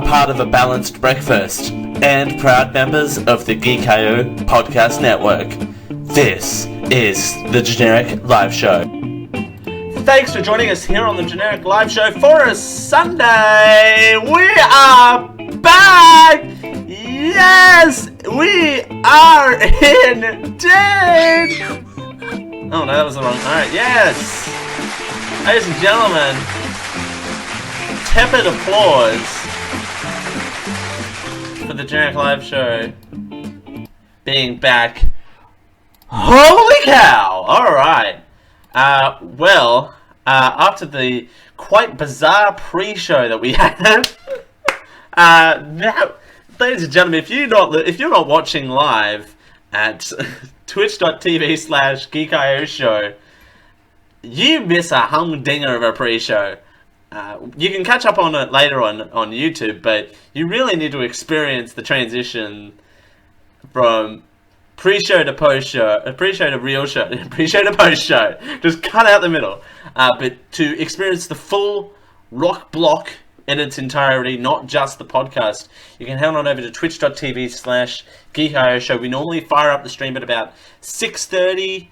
part of a balanced breakfast and proud members of the Geek.io podcast network. This is the Generic Live Show. Thanks for joining us here on the Generic Live Show for a Sunday. We are back. Yes, we are indeed. Oh no, that was the wrong. Alright, yes. Ladies and gentlemen, tepid applause for the Generic Live Show being back. Holy cow! Alright. After the quite bizarre pre-show that we had, now, ladies and gentlemen, if you're not watching live at twitch.tv/geekio show, you miss a humdinger of a pre-show. You can catch up on it later on YouTube, but you really need to experience the transition from pre-show to post-show, pre-show to real show, pre-show to post-show. Just cut out the middle. But to experience the full rock block in its entirety, not just the podcast, you can head on over to twitch.tv/geekio show. We normally fire up the stream at about 6:30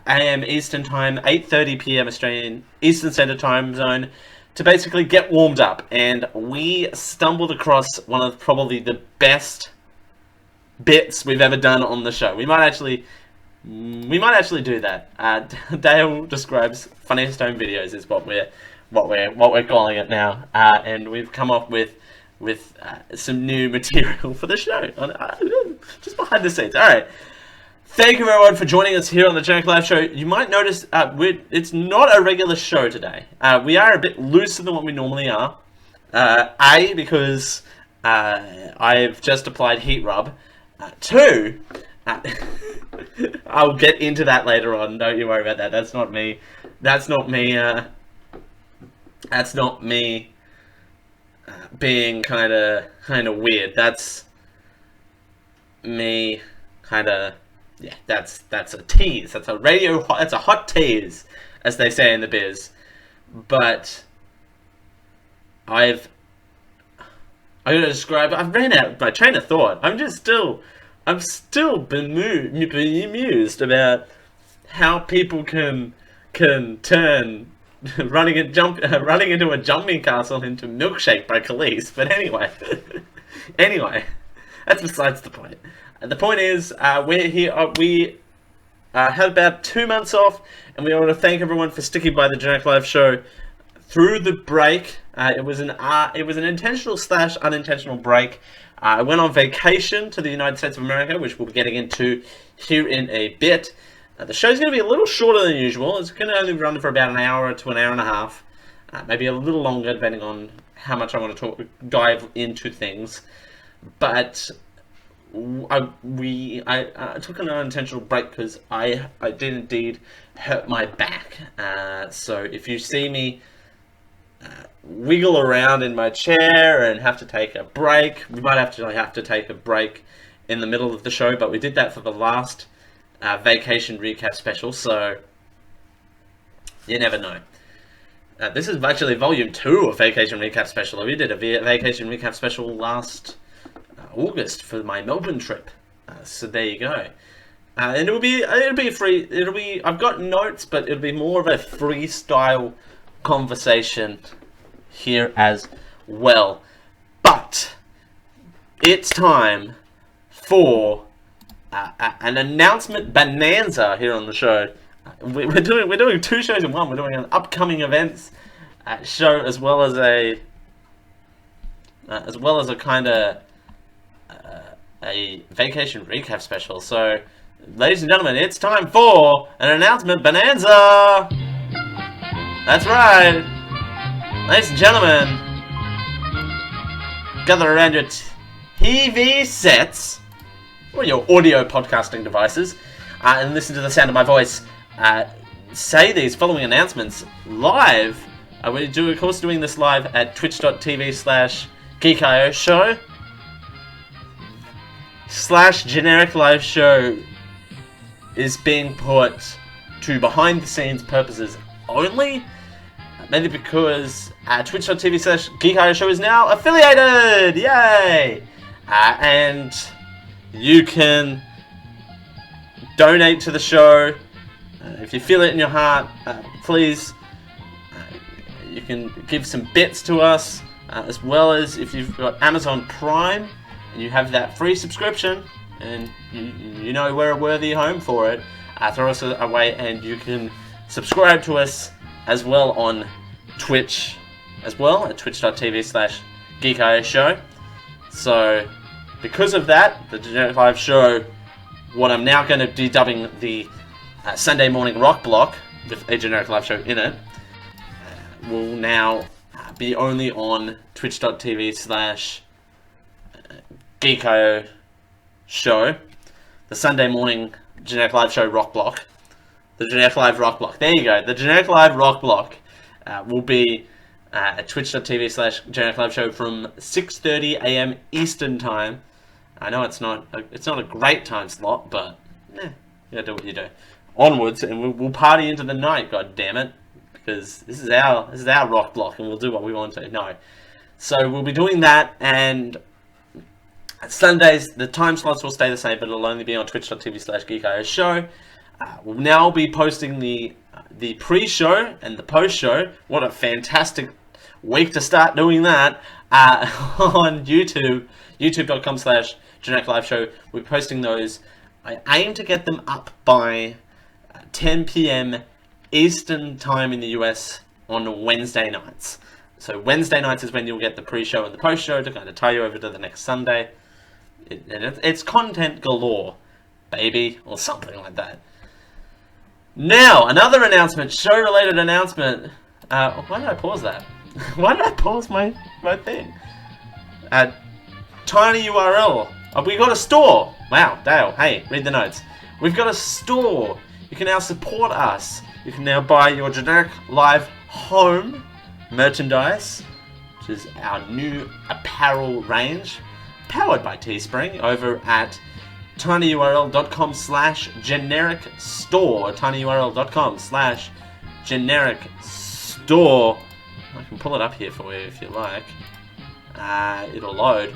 a.m. Eastern Time, 8:30 p.m. Australian Eastern Standard Time Zone, to basically get warmed up. And we stumbled across one of probably the best bits we've ever done on the show. We might actually do that. Dale describes funniest home videos is what we're calling it now, and we've come up with some new material for the show, just behind the scenes. All right, thank you everyone for joining us here on the Generic Live Show. You might notice it's not a regular show today. We are a bit looser than what we normally are. Because I've just applied heat rub. Two, I'll get into that later on. Don't you worry about that. That's not me. Being kind of weird. That's me that's a tease. That's a hot tease, as they say in the biz. But I've ran out of my train of thought. I'm still bemused about how people can turn running into a jumping castle into Milkshake by Khalees. But anyway, that's besides the point. The point is, we're here. We had about 2 months off, and we want to thank everyone for sticking by the Generic Live Show through the break. It was an intentional/unintentional break. I went on vacation to the United States of America, which we'll be getting into here in a bit. The show's going to be a little shorter than usual. It's going to only run for about an hour to an hour and a half, maybe a little longer, depending on how much I want to dive into things. But I took an unintentional break because I did indeed hurt my back. So if you see me wiggle around in my chair and have to take a break, we might have to take a break in the middle of the show, but we did that for the last vacation recap special, so you never know. This is actually volume 2 of Vacation Recap Special. We did a Vacation Recap Special last August for my Melbourne trip, so there you go. And it'll be free. I've got notes, but it'll be more of a freestyle conversation here as well. But it's time for an announcement bonanza here on the show. We're doing 2 shows in one. We're doing an upcoming events show as well as a kind of a vacation recap special. So, ladies and gentlemen, it's time for an announcement bonanza. That's right. Ladies and gentlemen, gather around your TV sets or your audio podcasting devices and listen to the sound of my voice say these following announcements live. We're of course doing this live at twitch.tv/geekio show /generic live show is being put to behind the scenes purposes only. mainly because twitch.tv/Geek Show is now affiliated! Yay! And you can donate to the show. If you feel it in your heart, please, you can give some bits to us, as well as if you've got Amazon Prime and you have that free subscription and you know we're a worthy home for it, throw us away and you can subscribe to us as well on Twitch as well at twitch.tv/Geek Show. So because of that, the Generic Live Show, what I'm now going to be dubbing the Sunday morning rock block with a Generic Live Show in it, will now be only on twitch.tv/Geek Show. The Sunday morning Generic Live Show rock block. The Generic Live rock block. There you go. The Generic Live rock block will be at twitch.tv/Generic Live Show from 6:30 a.m. Eastern Time. I know it's not a great time slot, but you gotta do what you do. Onwards, and we'll party into the night. God damn it, because this is our rock block, and we'll do what we want to. No, so we'll be doing that, and Sundays the time slots will stay the same, but it'll only be on twitch.tv/Geek Show. We'll now be posting the pre-show and the post-show. What a fantastic week to start doing that on YouTube. YouTube.com/Generic Live Show. We're posting those. I aim to get them up by 10 p.m. Eastern Time in the US on Wednesday nights. So Wednesday nights is when you'll get the pre-show and the post-show to kind of tie you over to the next Sunday. It's content galore, baby, or something like that. Now, another announcement, show-related announcement. Why did I pause that? Why did I pause my thing? TinyURL. We got a store. Wow, Dale, hey, read the notes. We've got a store. You can now support us. You can now buy your Generic Live Home merchandise, which is our new apparel range, powered by Teespring, over at tinyurl.com /generic store. tinyurl.com /generic store. I can pull it up here for you if you like. It'll load.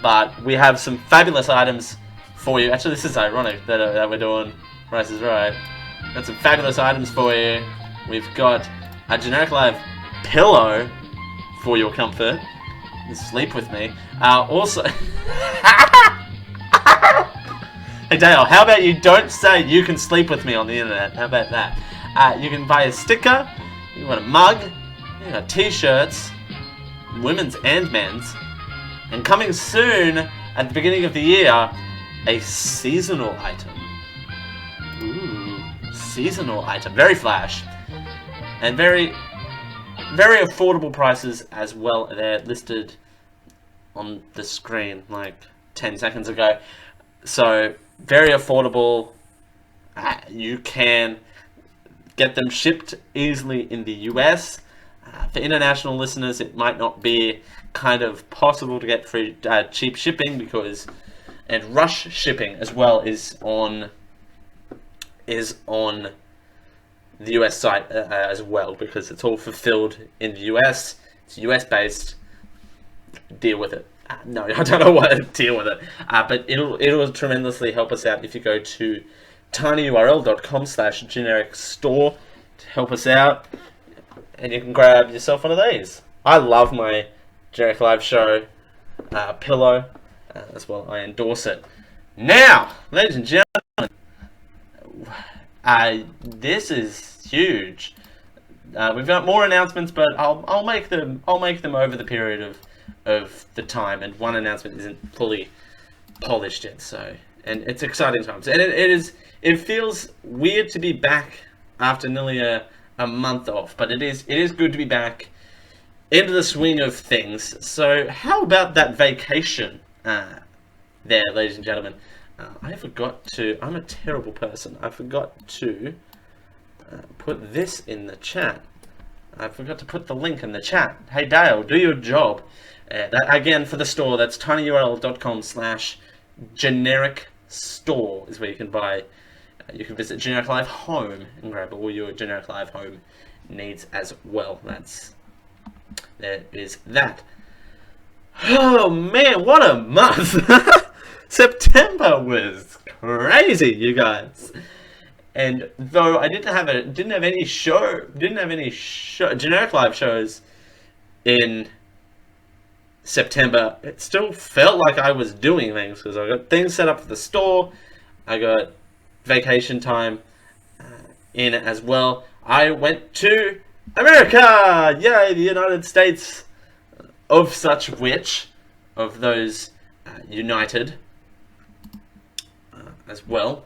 But we have some fabulous items for you. Actually, this is ironic that we're doing Price is Right. Got some fabulous items for you. We've got a Generic Live pillow for your comfort. Sleep with me. Also... Hey Dale, how about you don't say you can sleep with me on the internet? How about that? You can buy a sticker, you want a mug, you got t-shirts, women's and men's, and coming soon, at the beginning of the year, a seasonal item. Ooh, seasonal item. Very flash. And very, very affordable prices as well. They're listed on the screen like 10 seconds ago. So, very affordable. You can get them shipped easily in the US. For international listeners, it might not be kind of possible to get free cheap shipping and rush shipping as well is on the US site as well, because it's all fulfilled in the US. It's US based. Deal with it. No, I don't know what to deal with it. But it'll tremendously help us out if you go to tinyurl.com /generic store to help us out, and you can grab yourself one of these. I love my Generic Live Show pillow as well. I endorse it. Now, ladies and gentlemen, this is huge. We've got more announcements, but I'll make them over the period of the time, and one announcement isn't fully polished yet. So, and it's exciting times, and it feels weird to be back after nearly a month off, but it is good to be back into the swing of things. So how about that vacation there, ladies and gentlemen? I forgot to, I'm a terrible person, I forgot to put this in the chat. I forgot to put the link in the chat. Hey Dale, do your job. That, again, for the store, that's tinyurl.com /generic store is where you can buy. You can visit Generic Live Home and grab all your Generic Live Home needs as well. There is that. Oh man, what a month! September was crazy, you guys. And though I didn't have any generic live shows in September, it still felt like I was doing things because I got things set up for the store. I got vacation time in it as well. I went to America! Yay, the United States of those united as well.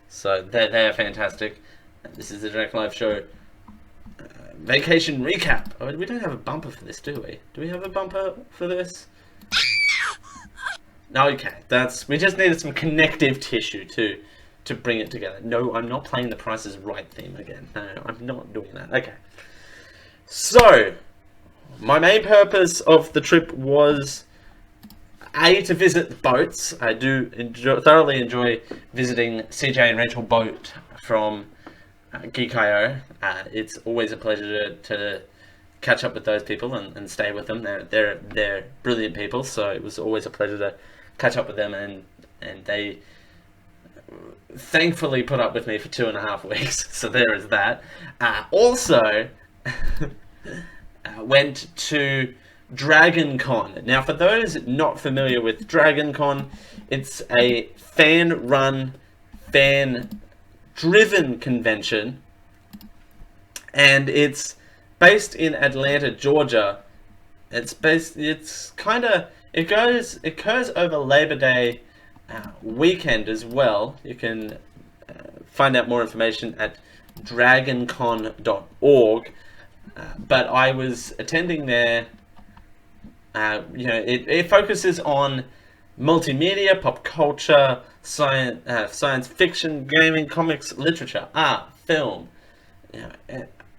So they're fantastic. This is the direct live show vacation recap. Oh, we don't have a bumper for this, do we? Do we have a bumper for this? No, okay. We just needed some connective tissue to bring it together. No, I'm not playing the Price is Right theme again. No, I'm not doing that. Okay. So, my main purpose of the trip was to visit the boats. I do thoroughly enjoy visiting CJ and Rachel Boat from Geek.io. It's always a pleasure to catch up with those people and stay with them. They're brilliant people, so it was always a pleasure to catch up with them, and they thankfully put up with me for 2.5 weeks. So there is that. Also, went to Dragon Con. Now, for those not familiar with Dragon Con, it's a fan-run, fan-driven convention, and it's based in Atlanta, Georgia. It occurs over Labor Day weekend as well. You can find out more information at dragoncon.org. But I was attending there. It focuses on multimedia, pop culture, science fiction, gaming, comics, literature, art, film,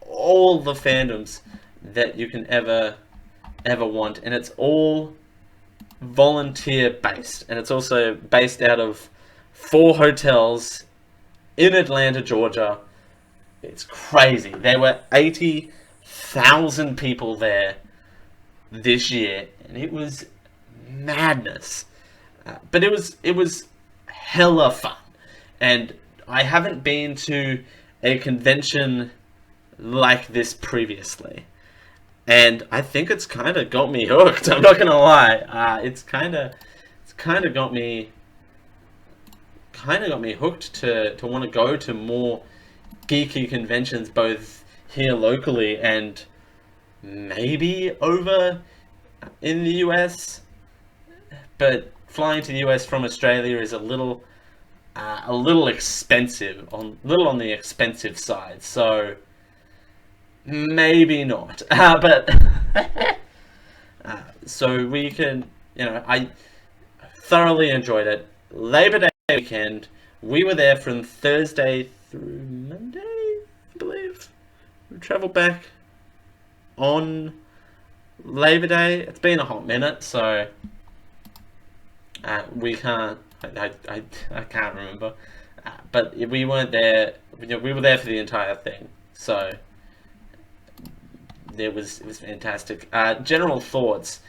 all the fandoms that you can ever want, and it's all volunteer based, and it's also based out of 4 hotels in Atlanta, Georgia. It's crazy. There were 80,000 people there this year, and it was madness. But it was hella fun, and I haven't been to a convention like this previously, and I think it's kind of got me hooked. I'm not gonna lie. It's kind of got me hooked to want to go to more geeky conventions, both here locally and maybe over in the US. But flying to the US from Australia is a little expensive, on the expensive side. So maybe not. But so we can, I thoroughly enjoyed it. Labor Day weekend, we were there from Thursday through Monday, I believe. We traveled back on Labor Day. It's been a hot minute, so we can't. I can't remember, but we weren't there. We were there for the entire thing, so it was fantastic. General thoughts,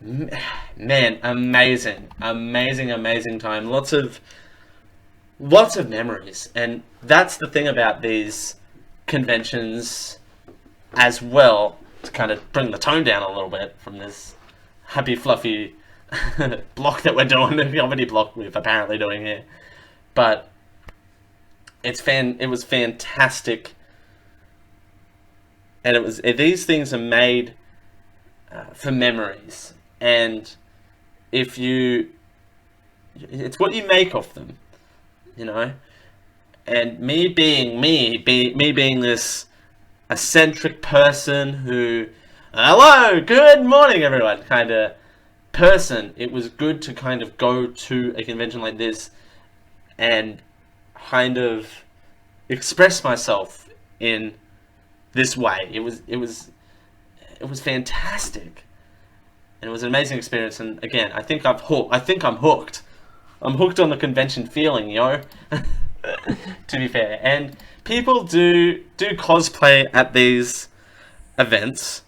man, amazing time. Lots of memories, and that's the thing about these conventions as well, to kind of bring the tone down a little bit from this happy fluffy block that we're doing, the comedy block we're apparently doing here. But it was fantastic, and these things are made for memories, and it's what you make of them, and me being this eccentric person who, hello, good morning everyone, kind of person, it was good to kind of go to a convention like this and kind of express myself in this way. It was fantastic, and it was an amazing experience. And again, I think I'm hooked. I'm hooked on the convention feeling, to be fair. And people do cosplay at these events.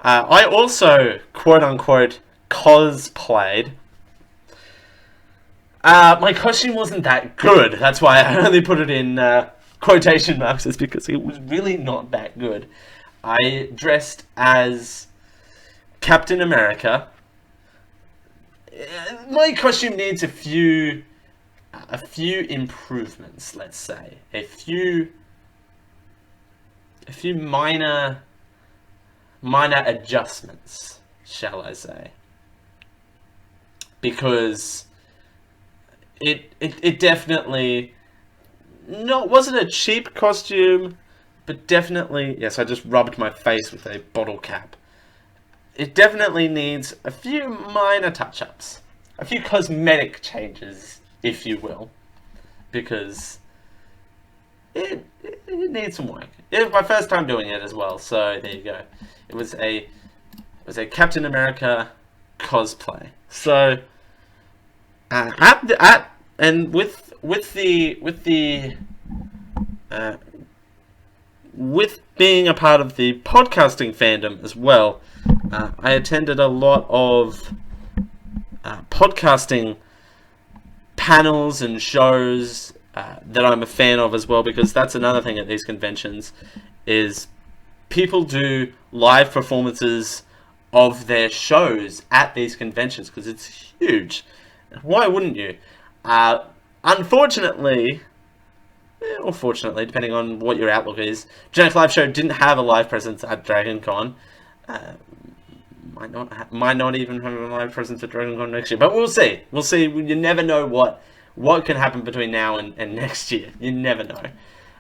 I also, quote unquote, cosplayed. My costume wasn't that good. That's why I only put it in quotation marks. It's because it was really not that good. I dressed as Captain America. My costume needs a few improvements, let's say. A few minor adjustments, shall I say. Because it definitely wasn't a cheap costume, but definitely, yes, I just rubbed my face with a bottle cap. It definitely needs a few minor touch-ups, a few cosmetic changes, if you will, because it needs some work. It was my first time doing it as well, so there you go. It was a Captain America cosplay. So with being a part of the podcasting fandom as well, I attended a lot of podcasting panels and shows that I'm a fan of as well, because that's another thing at these conventions is people do live performances of their shows at these conventions because it's huge. Why wouldn't you? Unfortunately, or fortunately, depending on what your outlook is, Generic Live Show didn't have a live presence at Dragon Con. Might not even have a live presence at Dragon Con next year, but we'll see. We'll see. You never know what can happen between now and next year. You never know.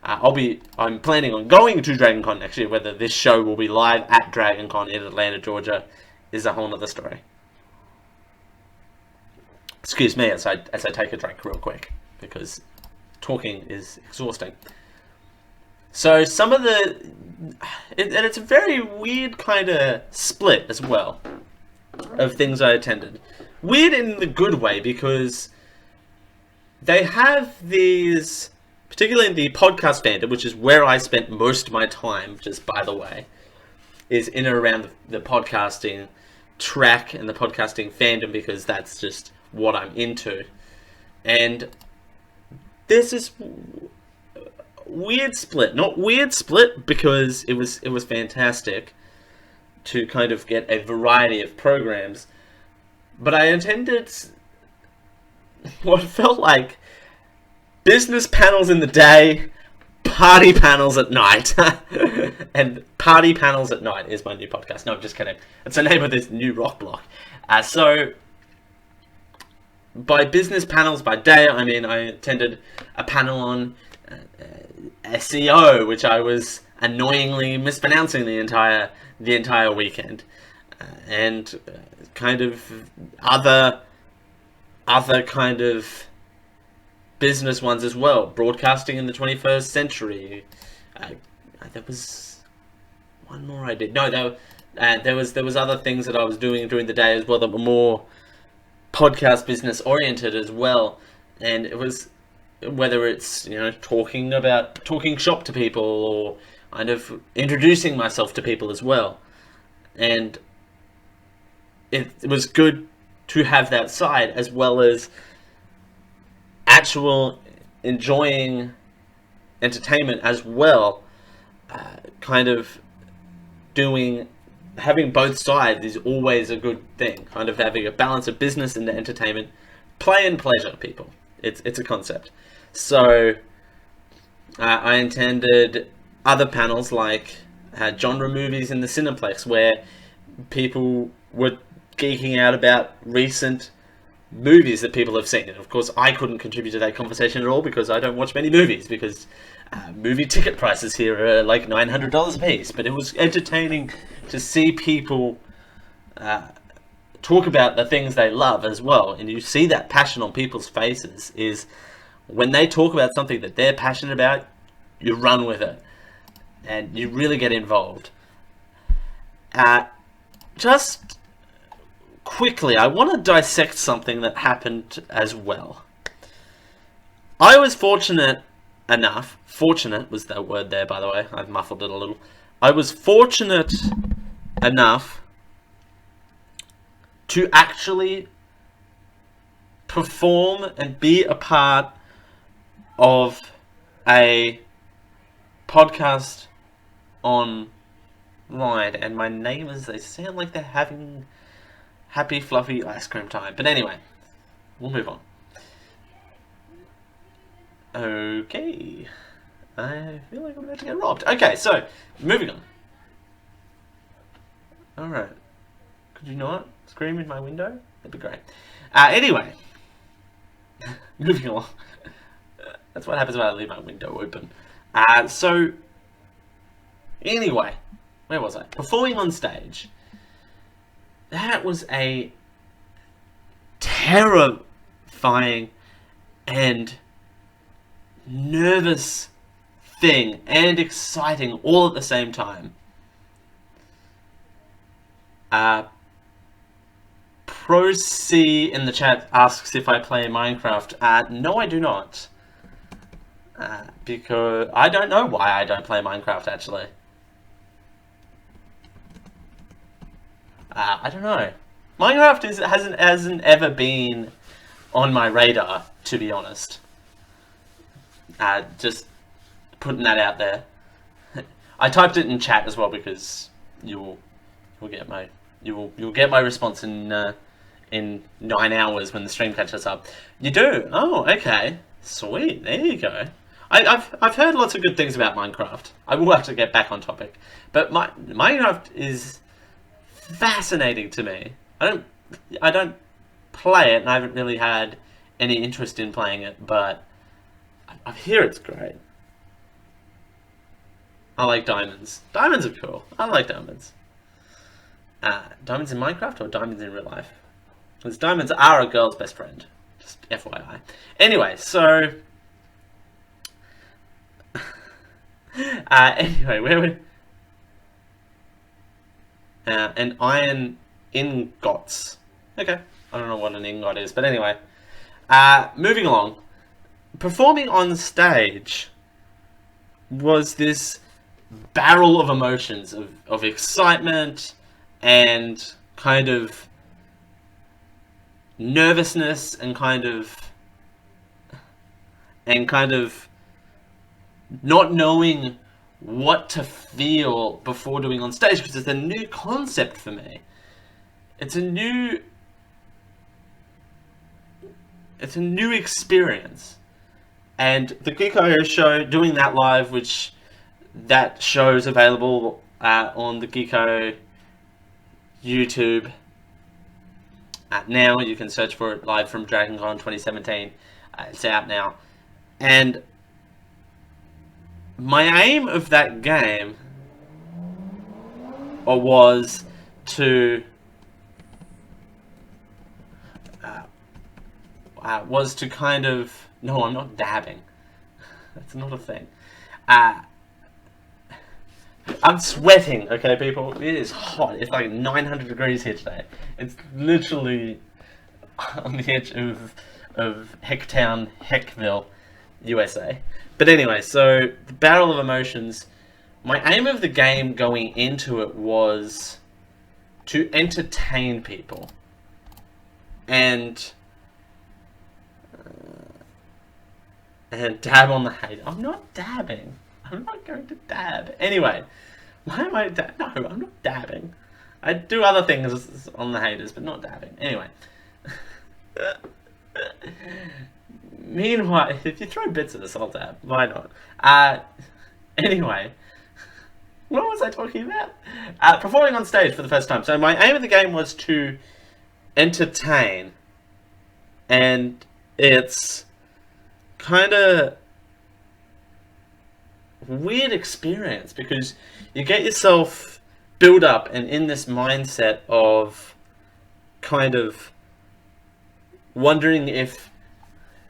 I'm planning on going to Dragon Con next year. Whether this show will be live at Dragon Con in Atlanta, Georgia, is a whole other story. Excuse me as I take a drink real quick, because talking is exhausting. So some of and it's a very weird kind of split as well of things I attended. Weird in the good way, because they have these, particularly in the podcast fandom, which is where I spent most of my time, just by the way, is in and around the podcasting track and the podcasting fandom, because that's just what I'm into. And this is weird split. Not weird split, because it was fantastic to kind of get a variety of programs. But I attended what felt like business panels in the day, party panels at night. And Party Panels at Night is my new podcast. No, I'm just kidding. It's the name of this new rock block. So by business panels by day, I mean I attended a panel on SEO, which I was annoyingly mispronouncing the entire weekend, and kind of other kind of business ones as well. Broadcasting in the 21st century. There was one more I did. No, there was other things that I was doing during the day as well that were more podcast business oriented as well. And it was, whether it's, talking shop to people, or kind of introducing myself to people as well. And it was good to have that side, as well as actual enjoying entertainment as well. Kind of having both sides is always a good thing. Kind of having a balance of business and entertainment, play and pleasure, people. It's a concept. So I attended other panels like genre movies in the Cineplex, where people were geeking out about recent movies that people have seen. And of course, I couldn't contribute to that conversation at all, because I don't watch many movies, because movie ticket prices here are like $900 a piece. But it was entertaining to see people talk about the things they love as well. And you see that passion on people's faces is when they talk about something that they're passionate about, you run with it and you really get involved. Just quickly, I want to dissect something that happened as well. I was fortunate enough. Fortunate was the word there, by the way. I've muffled it a little. I was fortunate enough to actually perform and be a part of a podcast online, and my neighbours, they sound like they're having happy fluffy ice cream time. But anyway, we'll move on. Okay, I feel like I'm about to get robbed. Okay, so moving on. Alright, could you not scream in my window? That'd be great. Anyway, moving on. That's what happens when I leave my window open. So, anyway, where was I? Performing on stage. That was a terrifying and nervous thing, and exciting all at the same time. Pro C in the chat asks if I play Minecraft. No, I do not. Because I don't know why I don't play Minecraft, actually. I don't know. Minecraft hasn't ever been on my radar, to be honest. Just putting that out there. I typed it in chat as well because you'll get my response in 9 hours when the stream catches up. You do? Oh, okay. Sweet. There you go. I've heard lots of good things about Minecraft. I will have to get back on topic, but Minecraft is fascinating to me. I don't play it, and I haven't really had any interest in playing it, but I hear it's great. I like diamonds. Diamonds are cool. I like diamonds. Diamonds in Minecraft or diamonds in real life? Because diamonds are a girl's best friend. Just FYI. Anyway, so... anyway, where we... and iron ingots. Okay. I don't know what an ingot is, but anyway. Moving along. Performing on stage was this barrel of emotions of excitement and kind of nervousness and kind of not knowing what to feel before doing on stage, because it's a new concept for me. It's a new experience. And the Geeko show, doing that live, which that show's available on the Geeko YouTube. Now you can search for it, live from DragonCon 2017. It's out now. And my aim of that game was to kind of... No, I'm not dabbing. That's not a thing. I'm sweating, okay, people? It is hot. It's like 900 degrees here today. It's literally on the edge of Hecktown, Heckville, USA. But anyway, so the Barrel of Emotions. My aim of the game going into it was to entertain people. And dab on the hate. I'm not dabbing. I'm not going to dab. Anyway, why am I No, I'm not dabbing. I do other things on the haters, but not dabbing. Anyway. Meanwhile, if you throw bits at this, I'll dab. Why not? Anyway. What was I talking about? Performing on stage for the first time. So my aim of the game was to entertain. And it's kind of weird experience because you get yourself build up and in this mindset of kind of wondering if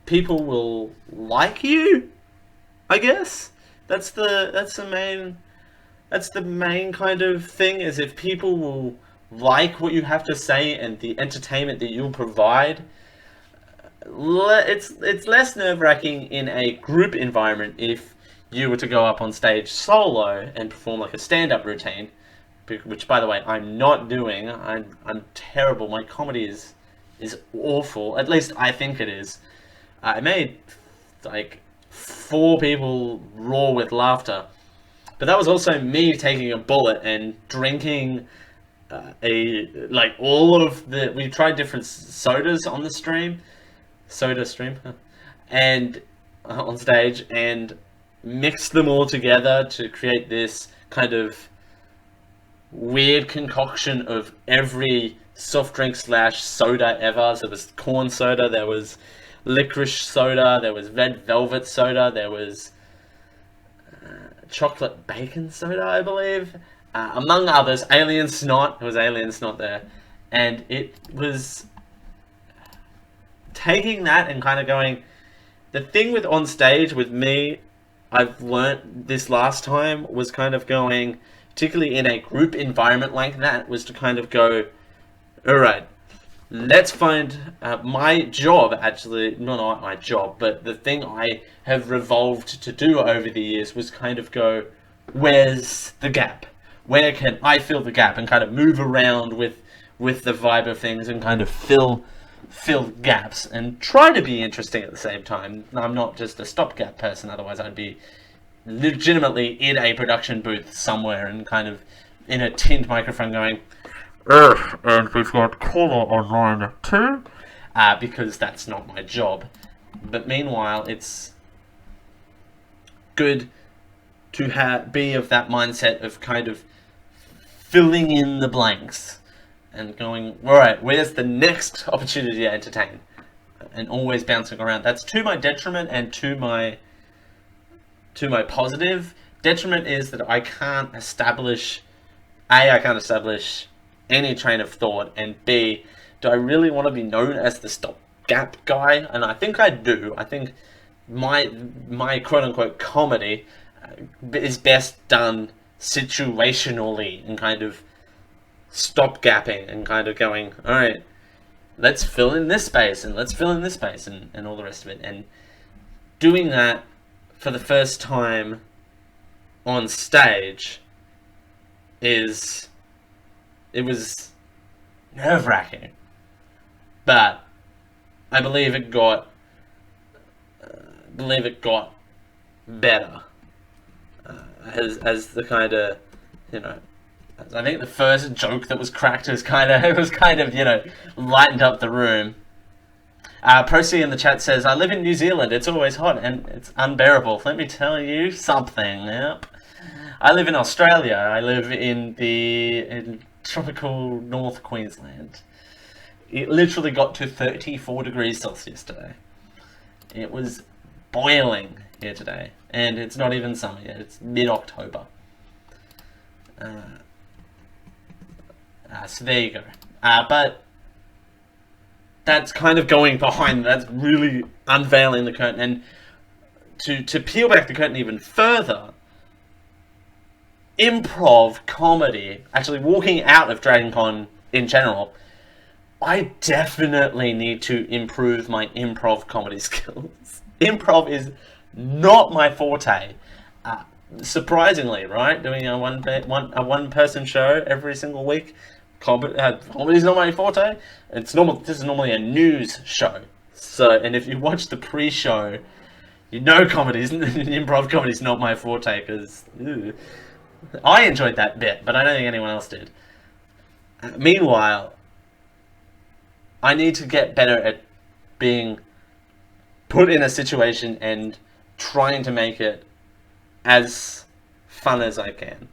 people will like you, I guess. That's the main kind of thing, is if people will like what you have to say and the entertainment that you'll provide. it's less nerve-wracking in a group environment if you were to go up on stage solo and perform like a stand-up routine, which, by the way, I'm not doing. I'm terrible. My comedy is awful. At least I think it is. I made like 4 people roar with laughter, but that was also me taking a bullet and drinking a like all of the. We tried different sodas on the stream, soda stream, and on stage, and mixed them all together to create this kind of weird concoction of every soft drink slash soda ever. So there was corn soda, there was licorice soda, there was red velvet soda, there was chocolate bacon soda, I believe, among others. Alien snot. There was alien snot there, and it was taking that and kind of going. The thing with on stage with me, I've learnt this last time, was kind of going, particularly in a group environment like that, was to kind of go, all right, let's find my job, actually, not my job, but the thing I have revolved to do over the years was kind of go, where's the gap? Where can I fill the gap? And kind of move around with the vibe of things and kind of fill gaps and try to be interesting at the same time. I'm not just a stopgap person, otherwise I'd be legitimately in a production booth somewhere and kind of in a tinned microphone going, and we've got caller on line 2, because that's not my job. But meanwhile, it's good to be of that mindset of kind of filling in the blanks and going, alright, where's the next opportunity to entertain? And always bouncing around. That's to my detriment and to my positive. Detriment is that I can't establish any train of thought, and B, do I really want to be known as the stopgap guy? And I think I do. I think my quote-unquote comedy is best done situationally and kind of stopgapping and kind of going, alright, let's fill in this space and let's fill in this space and all the rest of it. And doing that for the first time on stage it was nerve-wracking, but I believe it got better as the kind of, I think the first joke that was cracked was kind of lightened up the room. Procy in the chat says, I live in New Zealand, it's always hot and it's unbearable. Let me tell you something. Yep. I live in Australia. I live in tropical North Queensland. It literally got to 34 degrees Celsius today. It was boiling here today. And it's not even summer yet. It's mid-October. So there you go. But that's kind of going behind. That's really unveiling the curtain. And to peel back the curtain even further, improv comedy, actually walking out of DragonCon in general, I definitely need to improve my improv comedy skills. Improv is not my forte. Surprisingly, right? Doing a one-person show every single week, comedy's not my forte. This is normally a news show. So, and if you watch the pre-show, you know improv comedy's not my forte, because I enjoyed that bit, but I don't think anyone else did. Meanwhile, I need to get better at being put in a situation and trying to make it as fun as I can.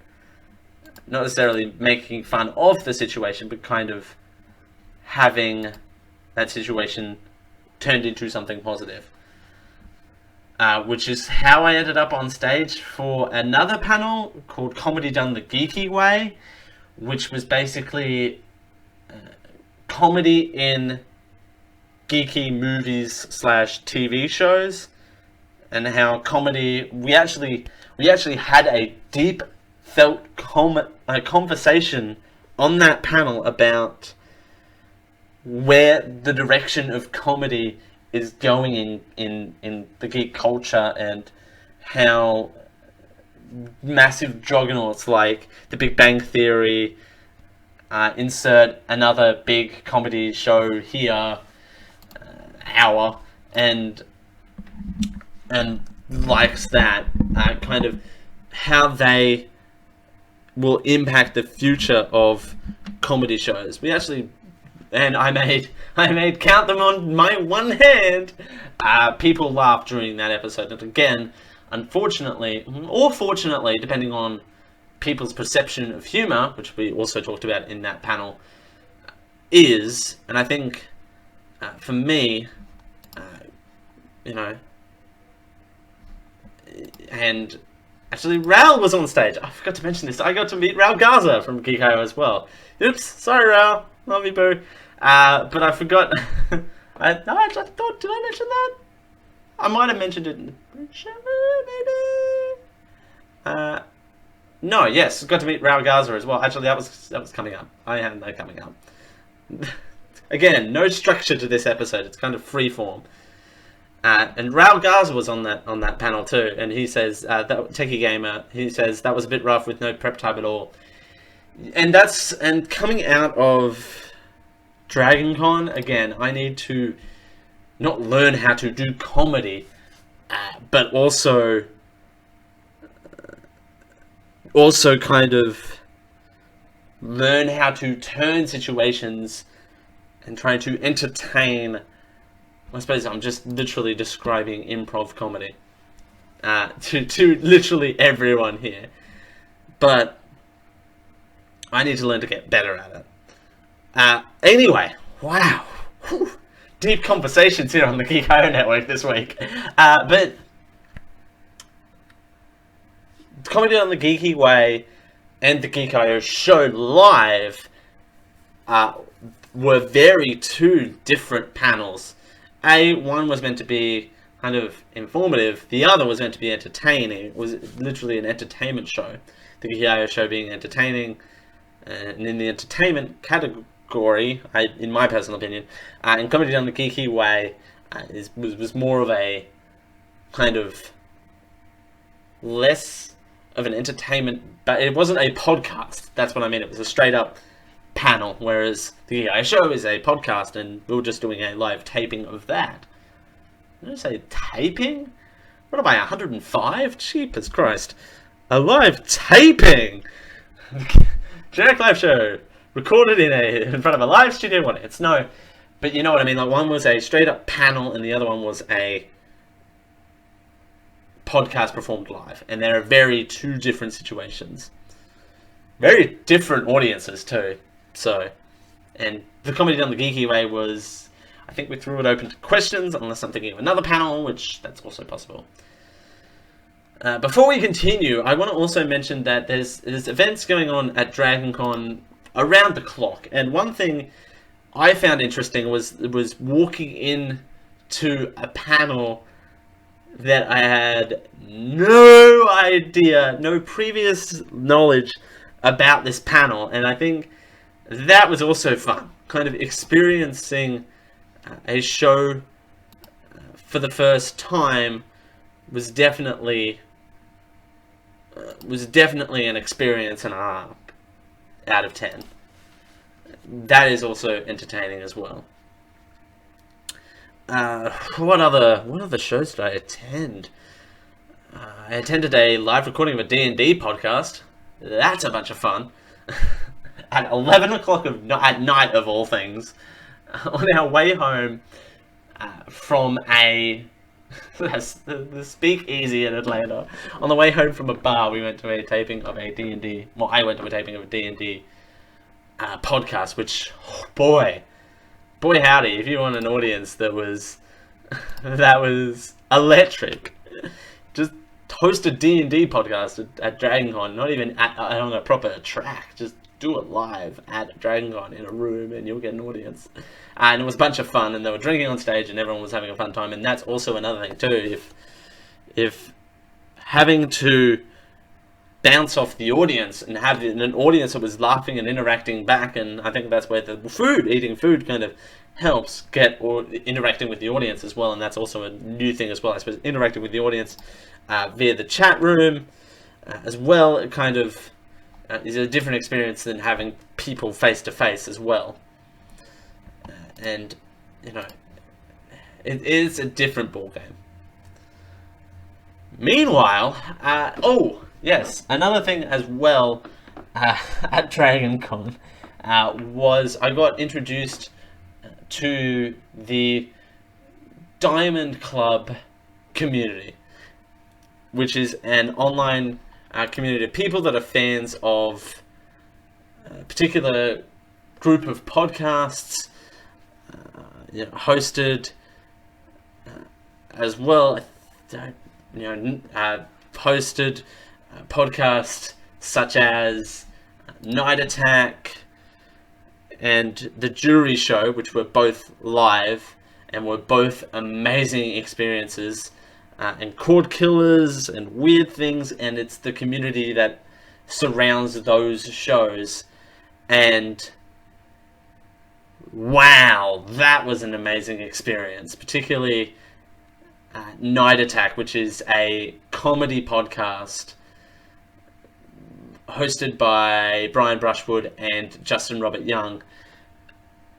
Not necessarily making fun of the situation, but kind of having that situation turned into something positive. Which is how I ended up on stage for another panel called Comedy Done the Geeky Way, which was basically comedy in geeky movies / TV shows, and how comedy, we actually had a deep felt conversation on that panel about where the direction of comedy is going in the geek culture, and how massive juggernauts like The Big Bang Theory, insert another big comedy show here, hour, and likes that, kind of how they will impact the future of comedy shows. We actually, and I made count them on my one hand. People laughed during that episode, and again, unfortunately, or fortunately, depending on people's perception of humor, which we also talked about in that panel, is, and I think for me, and actually Raul was on stage. I forgot to mention this. I got to meet Raul Garza from Geek.io as well. Oops, sorry Raul, love you boo. But I forgot. I thought, did I mention that? I might have mentioned it in the pre-show, maybe. No, yes, got to meet Raul Garza as well. Actually, that was coming up. I had that coming up. Again, no structure to this episode. It's kind of free form. And Raul Garza was on that panel too, and he says that Techie Gamer. He says that was a bit rough with no prep time at all. And coming out of Dragon Con again, I need to not learn how to do comedy, but also kind of learn how to turn situations and try to entertain. I suppose I'm just literally describing improv comedy to literally everyone here, but I need to learn to get better at it. Anyway, wow, whew. Deep conversations here on the Geek.io network this week, but comedy on the Geeky Way and the Geek.io show live were two different panels. One was meant to be kind of informative, the other was meant to be entertaining. It was literally an entertainment show. The Geek.io show being entertaining, and in the entertainment category, in my personal opinion, and comedy on the Geeky Way was more of a kind of less of an entertainment, but it wasn't a podcast. That's what I mean. It was a straight up panel, whereas the Geek.io show is a podcast, and we were just doing a live taping of that. Did I say taping? What am I, 105? Jeepers Christ. A live taping! Generic live show. Recorded in front of a live studio audience. No, but you know what I mean. Like, one was a straight up panel, and the other one was a podcast performed live. And they're two different situations. Very different audiences too. So, and the comedy on the Geeky Way was, I think we threw it open to questions, unless I'm thinking of another panel, which that's also possible. Before we continue, I want to also mention that there's events going on at Dragon Con around the clock, and one thing I found interesting was walking in to a panel that I had no idea, no previous knowledge about this panel, and I think that was also fun, kind of experiencing a show for the first time was definitely an experience and a half out of 10. That is also entertaining as well. What other shows did I attend? I attended a live recording of a D&D podcast. That's a bunch of fun. At 11 o'clock at night, of all things, on our way home from the Speakeasy in Atlanta. On the way home from a bar, we went to a taping of a D&D. Well, I went to a taping of a D&D podcast, which, boy howdy, if you want an audience that was electric. Just host a D&D podcast at Dragon Con, not even on a proper track, just do it live at Dragon Con in a room, and you'll get an audience. And it was a bunch of fun, and they were drinking on stage, and everyone was having a fun time. And that's also another thing too. If having to bounce off the audience and have an audience that was laughing and interacting back. And I think that's where the eating food kind of helps get or interacting with the audience as well. And that's also a new thing as well, I suppose, interacting with the audience via the chat room as well. It kind of is a different experience than having people face to face as well. And you know, it is a different ball game. Meanwhile, oh yes, another thing as well at DragonCon was I got introduced to the Diamond Club community, which is an online community of people that are fans of a particular group of podcasts, hosted as well. Hosted podcasts such as Night Attack and The Jury Show, which were both live and were both amazing experiences, and Cord Killers and Weird Things, and it's the community that surrounds those shows. And wow, that was an amazing experience, particularly Night Attack, which is a comedy podcast hosted by Brian Brushwood and Justin Robert Young.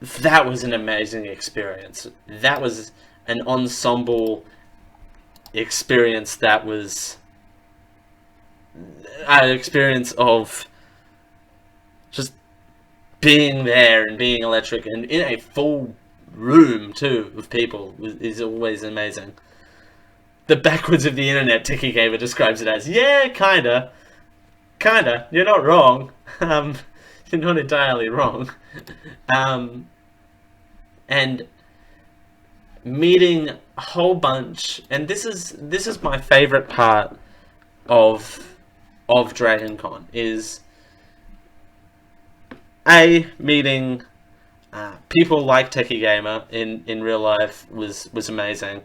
That was an amazing experience. That was an ensemble experience that was an experience of just being there and being electric, and in a full room too of people is always amazing. The backwards of the internet, Tiki Gamer describes it as, yeah, kinda, you're not wrong. You're not entirely wrong. And meeting a whole bunch, and this is my favorite part of DragonCon, is meeting people like Techie Gamer in real life was amazing.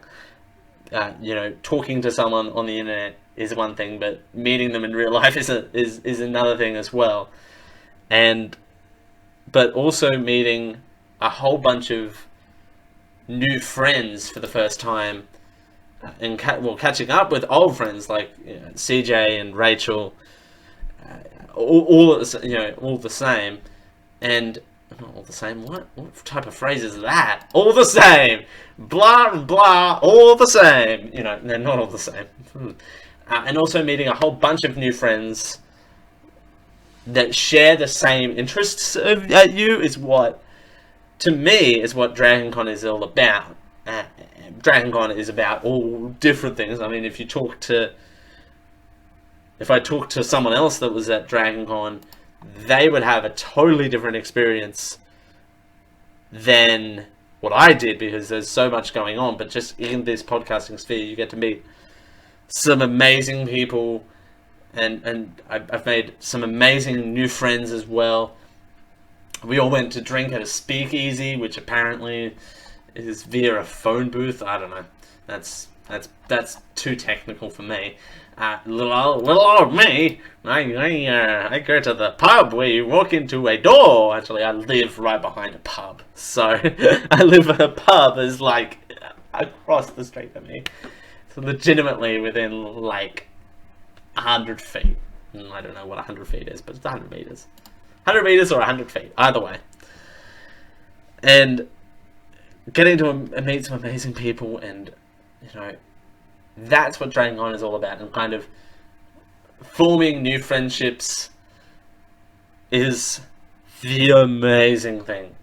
Talking to someone on the internet is one thing, but meeting them in real life is another thing as well. But also meeting a whole bunch of new friends for the first time, and catching up with old friends like CJ and Rachel, all the same, and all the same. What type of phrase is that? All the same, blah and blah, all the same. They're not all the same. And also meeting a whole bunch of new friends that share the same interests at you is what, to me, is what DragonCon is all about. DragonCon is about all different things. I mean, if I talked to someone else that was at DragonCon, they would have a totally different experience than what I did, because there's so much going on. But just in this podcasting sphere, you get to meet some amazing people, and I've made some amazing new friends as well. We all went to drink at a speakeasy, which apparently is via a phone booth. I don't know. That's too technical for me. Little old me, I go to the pub where you walk into a door. Actually, I live right behind a pub, so I live at a pub is like across the street from me. So legitimately within like 100 feet. I don't know what 100 feet is, but it's 100 meters. 100 meters or 100 feet, either way. And getting to meet some amazing people, and that's what DragonCon is all about. And kind of forming new friendships is the amazing thing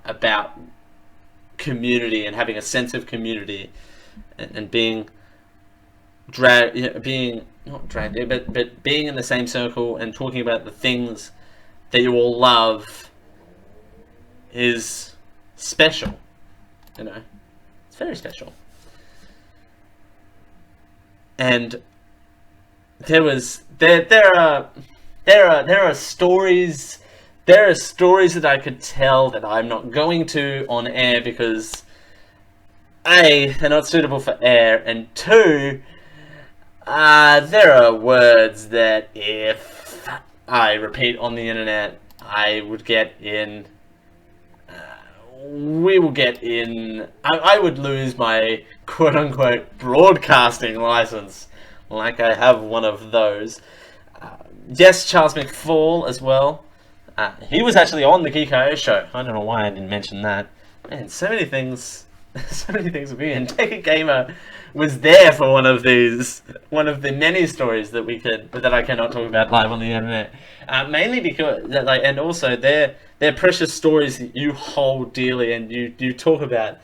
about community, and having a sense of community, and being not dragged, but being in the same circle and talking about the things that you all love is special. It's very special. And there are stories that I could tell that I'm not going to on air, because A, they're not suitable for air, and two, There are words that if I repeat on the internet, I would get in. We will get in. I would lose my quote unquote broadcasting license, like I have one of those. Yes, Charles McFall as well. He was actually on the Geeko show. I don't know why I didn't mention that. Man, so many things. So many things with me. And Take a Gamer was there for one of the many stories that I cannot talk about live on the internet. Mainly because, and also they're precious stories that you hold dearly and you talk about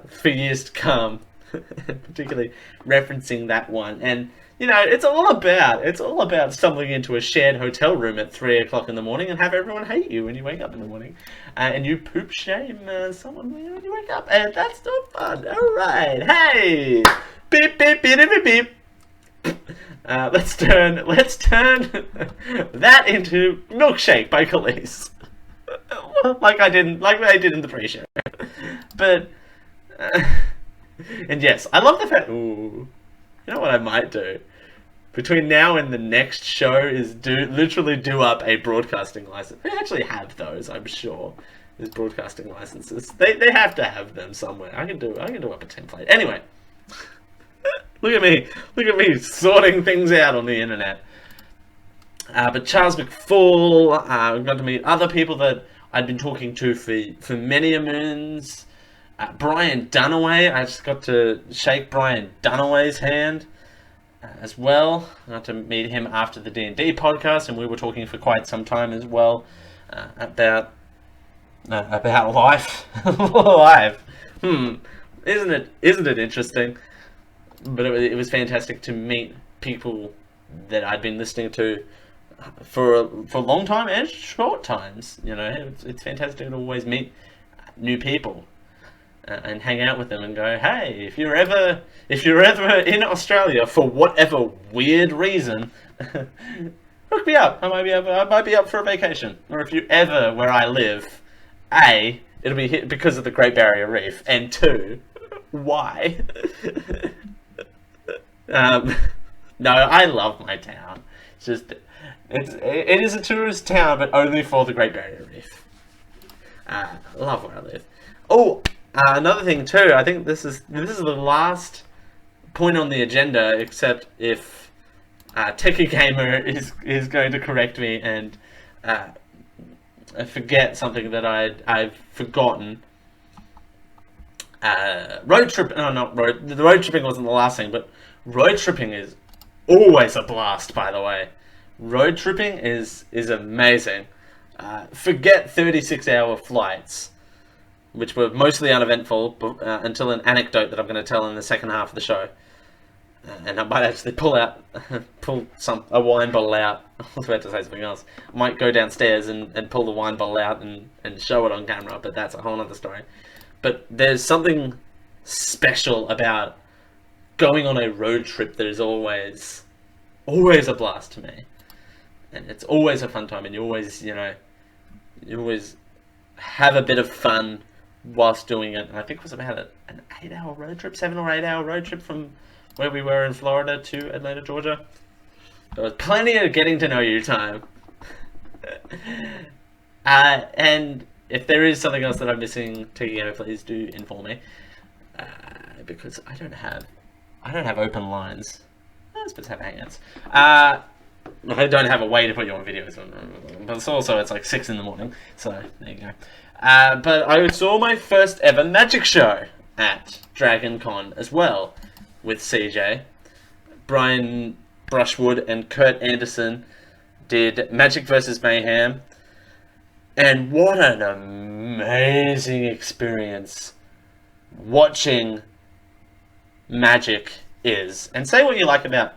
for years to come. Particularly referencing that one. And it's all about stumbling into a shared hotel room at 3 o'clock in the morning and have everyone hate you when you wake up in the morning, and you poop shame someone when you wake up, and that's not fun. All right, hey, beep beep beep beep beep. Let's turn that into Milkshake by Khalees, like I did in the pre-show, but. And yes, I love the fact. Ooh, you know what I might do between now and the next show is literally do up a broadcasting license. They actually have those, I'm sure. There's broadcasting licenses. They have to have them somewhere. I can do up a template. Anyway, look at me sorting things out on the internet. But Charles McFall, we got to meet other people that I'd been talking to for many a moons. Brian Dunaway, I just got to shake Brian Dunaway's hand as well. I got to meet him after the D&D podcast, and we were talking for quite some time as well about life. Life. Isn't it interesting? But it was fantastic to meet people that I'd been listening to for a long time and short times. It's fantastic to always meet new people. And hang out with them and go, hey, if you're ever in Australia for whatever weird reason, hook me up. I might be up for a vacation. Or if you're ever where I live, A, it'll be because of the Great Barrier Reef, and 2, why? No, I love my town. It's just it is a tourist town, but only for the Great Barrier Reef. Love where I live. Oh. Another thing too, I think this is the last point on the agenda, except if Techie Gamer is going to correct me and forget something that I've forgotten. The road tripping wasn't the last thing, but road tripping is always a blast. By the way, road tripping is amazing. Forget 36-hour flights, which were mostly uneventful until an anecdote that I'm going to tell in the second half of the show. And I might actually pull a wine bottle out. I was about to say something else. I might go downstairs and pull the wine bottle out and show it on camera, but that's a whole other story. But there's something special about going on a road trip that is always a blast to me. And it's always a fun time, and you always have a bit of fun whilst doing it. And I think it was about an 8-hour road trip, 7 or 8 hour road trip from where we were in Florida to Atlanta, Georgia. There was plenty of getting to know you time. And if there is something else that I'm missing, Tiki, please do inform me. Because I don't have open lines. I'm supposed to have hangouts. I don't have a way to put you on videos, but it's like 6 in the morning, so there you go. But I saw my first ever magic show at Dragon Con as well, with CJ. Brian Brushwood and Kurt Anderson did Magic vs. Mayhem, and what an amazing experience watching Magic is. And say what you like about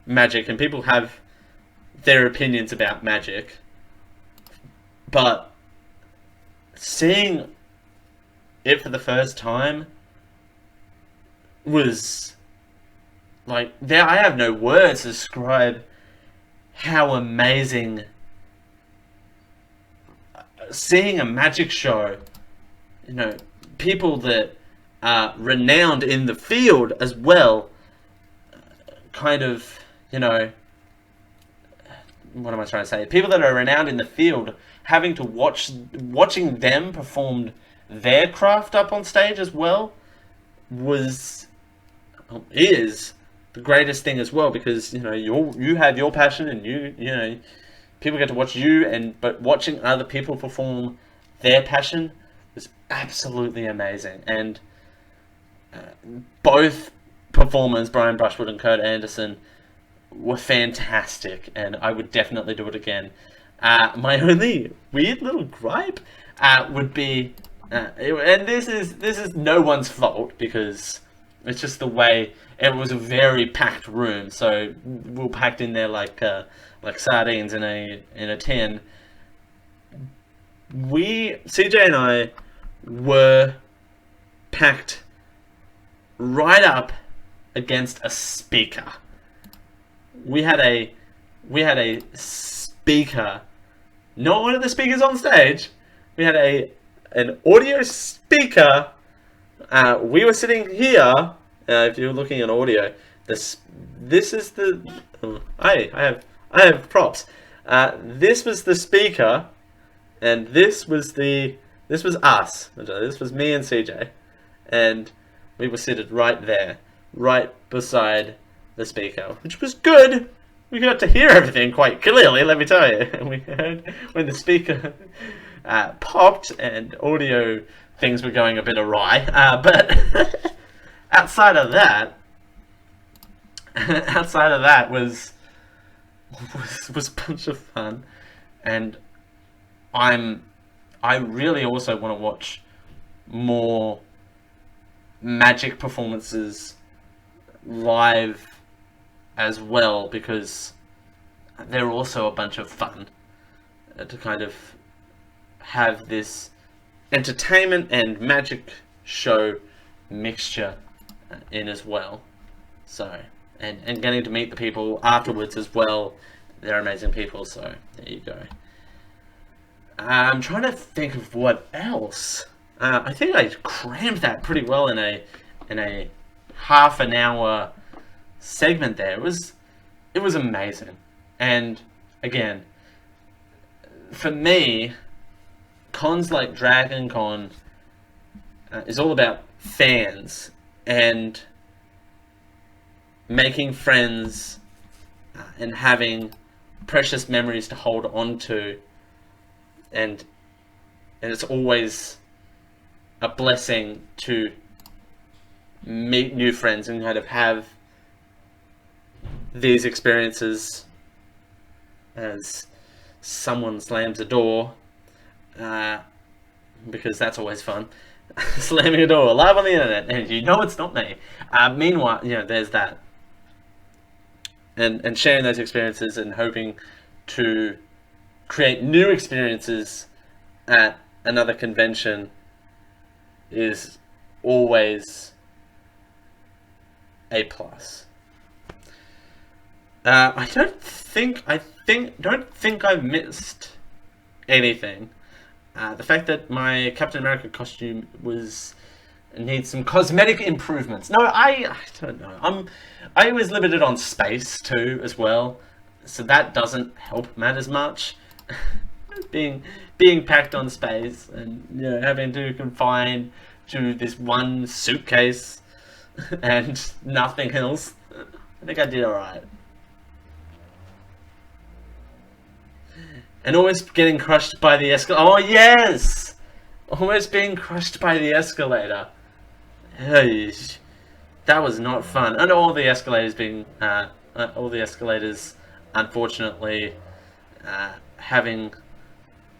Magic, and people have their opinions about Magic, but seeing it for the first time was like, I have no words to describe how amazing seeing a magic show, people that are renowned in the field as well, kind of, you know, what am I trying to say? People that are renowned in the field having to watching them perform their craft up on stage as well is the greatest thing as well, because you know you have your passion, and you know people get to watch you, but watching other people perform their passion was absolutely amazing. And both performers, Brian Brushwood and Kurt Anderson, were fantastic, and I would definitely do it again. My only weird little gripe would be, and this is no one's fault, because it's just the way it was a very packed room, so we were packed in there like sardines in a tin. CJ and I were packed right up against a speaker. We had a speaker, not one of the speakers on stage. We had an audio speaker. We were sitting here. If you're looking at audio, this is the. I have props. This was the speaker, and this was us. This was me and CJ, and we were seated right there, right beside the speaker, which was good. We got to hear everything quite clearly, let me tell you. We heard when the speaker popped and audio things were going a bit awry. But outside of that was a bunch of fun, and I really also want to watch more magic performances live as well, because they're also a bunch of fun to kind of have this entertainment and magic show mixture in as well. So, and getting to meet the people afterwards as well. They're amazing people, so there you go. I'm trying to think of what else. I think I crammed that pretty well in a half an hour segment there. It was amazing. And again, for me, cons like Dragon Con is all about fans and making friends and having precious memories to hold on to, and it's always a blessing to meet new friends and kind of have these experiences as someone slams a door, because that's always fun. Slamming a door live on the internet, and you know it's not me. Meanwhile, you know, there's that, and sharing those experiences and hoping to create new experiences at another convention is always a plus. I don't think I've missed anything. The fact that my Captain America costume needs some cosmetic improvements. No, I don't know. I was limited on space too as well, so that doesn't help Matt as much. being packed on space and, you know, having to confine to this one suitcase and nothing else. I think I did alright. And always getting crushed by the escalator. Oh yes! Almost being crushed by the escalator. Hey, that was not fun. And all the escalators unfortunately having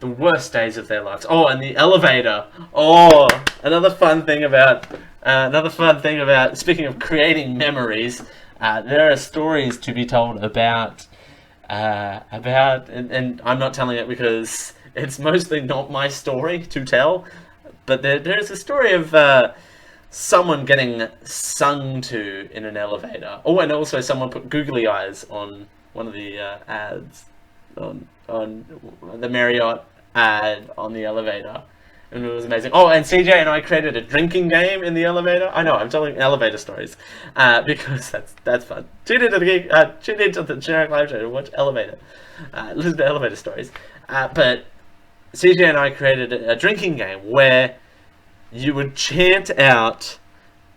the worst days of their lives. Oh, and the elevator. Oh, another fun thing about speaking of creating memories, there are stories to be told about and I'm not telling it because it's mostly not my story to tell, but there's a story of someone getting sung to in an elevator. Oh, and also someone put googly eyes on one of the ads on the Marriott ad on the elevator. and it was amazing. Oh, and CJ and I created a drinking game in the elevator. I know, I'm telling elevator stories, because that's fun. Tune into the Generic Live Show to watch listen to elevator stories. But CJ and I created a drinking game where you would chant out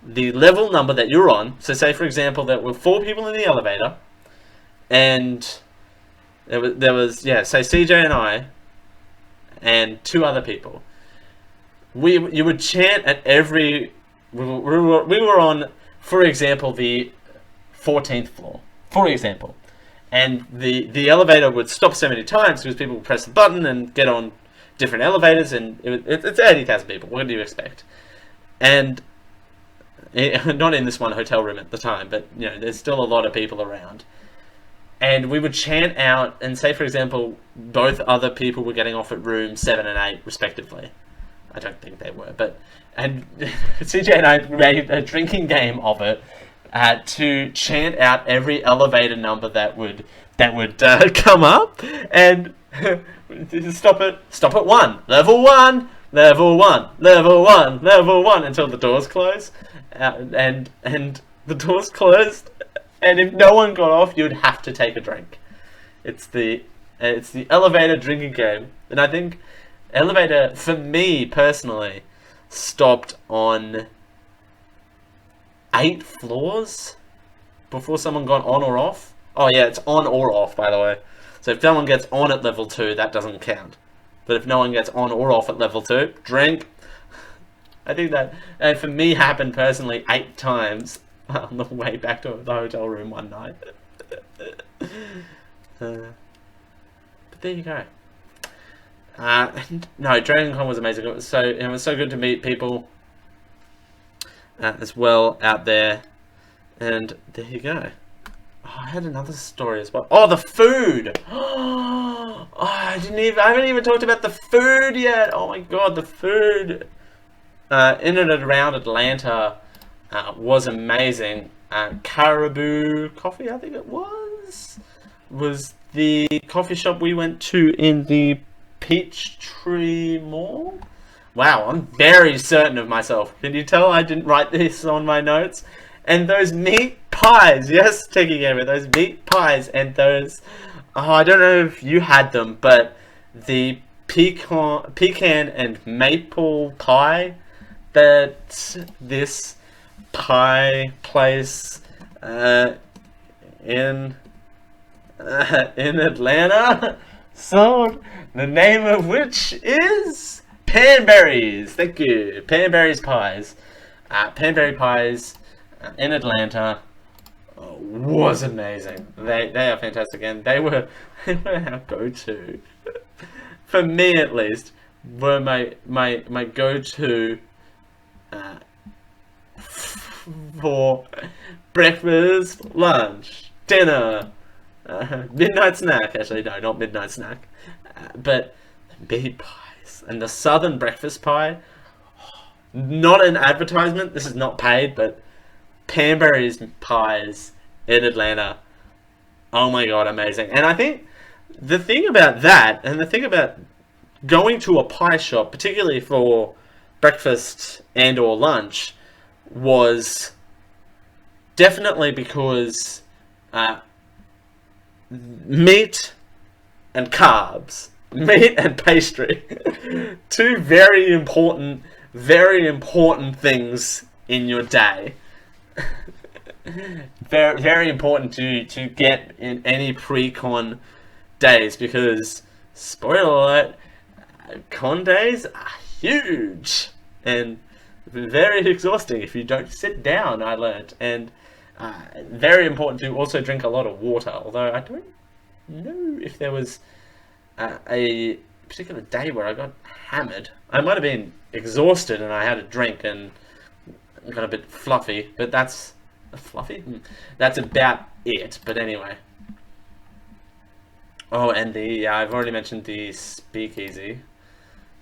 the level number that you're on. So say, for example, there were 4 people in the elevator, and there was say CJ and I, and 2 other people. You would chant at every. We were on, for example, the 14th floor, for example, and the elevator would stop so many times because people would press the button and get on different elevators, and it's 80,000 people. What do you expect? And not in this one hotel room at the time, but there's still a lot of people around. And we would chant out and say, for example, both other people were getting off at room 7 and 8, respectively. I don't think they were, and CJ and I made a drinking game of it to chant out every elevator number that would come up, and stop at 1, level 1, level 1, level 1, level 1, until the doors close, and the doors closed. And if no one got off, you'd have to take a drink. It's the elevator drinking game, and I think elevator, for me personally, stopped on 8 floors before someone got on or off. Oh yeah, it's on or off, by the way. So if someone gets on at level 2, that doesn't count. But if no one gets on or off at level 2, drink. I think that, for me, happened personally 8 times. On the way back to the hotel room one night. But there you go. No, Dragon Con was amazing. It was so good to meet people as well out there. And there you go. Oh, I had another story as well. Oh, the food! Oh, I haven't even talked about the food yet. Oh my god, the food in and around Atlanta was amazing. Caribou Coffee, I think it was the coffee shop we went to in the Peachtree Mall. Wow, I'm very certain of myself. Can you tell I didn't write this on my notes? And those meat pies, yes, taking over those meat pies and those. Oh, I don't know if you had them, but the pecan and maple pie that this pie place in Atlanta sold, the name of which is Panberries. Thank you. Panberries pies. Panberry pies in Atlanta was amazing. They are fantastic, and they were our go-to. For me, at least, were my go-to for breakfast, lunch, dinner, midnight snack. Actually, no, not midnight snack, but meat pies and the Southern breakfast pie. Not an advertisement. This is not paid, but Panberries pies in Atlanta. Oh my god, amazing! And I think the thing about that, and the thing about going to a pie shop, particularly for breakfast and or lunch, was definitely because meat and carbs, meat and pastry, two very important things in your day. Very, very important to get in any pre-con days, because, spoiler alert, con days are huge and very exhausting if you don't sit down, I learned. And very important to also drink a lot of water, although I don't know if there was a particular day where I got hammered. I might have been exhausted and I had a drink and got a bit fluffy, but that's that's about it. But anyway, oh, and I've already mentioned the speakeasy.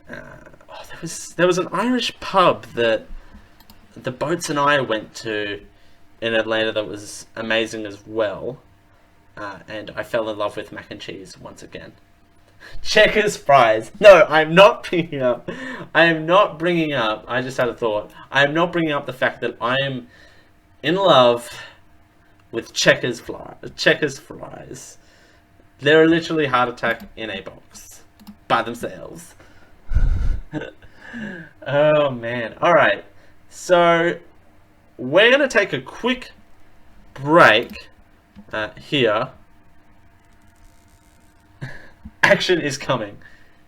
There was an Irish pub that the Boats and I went to in Atlanta that was amazing as well, and I fell in love with mac and cheese once again. Checkers fries. No, I'm not bringing up. I am not bringing up. I just had a thought. I am not bringing up the fact that I am in love with Checkers fries. They're a literally heart attack in a box by themselves. Oh man. All right. So we're gonna take a quick break here. Action is coming.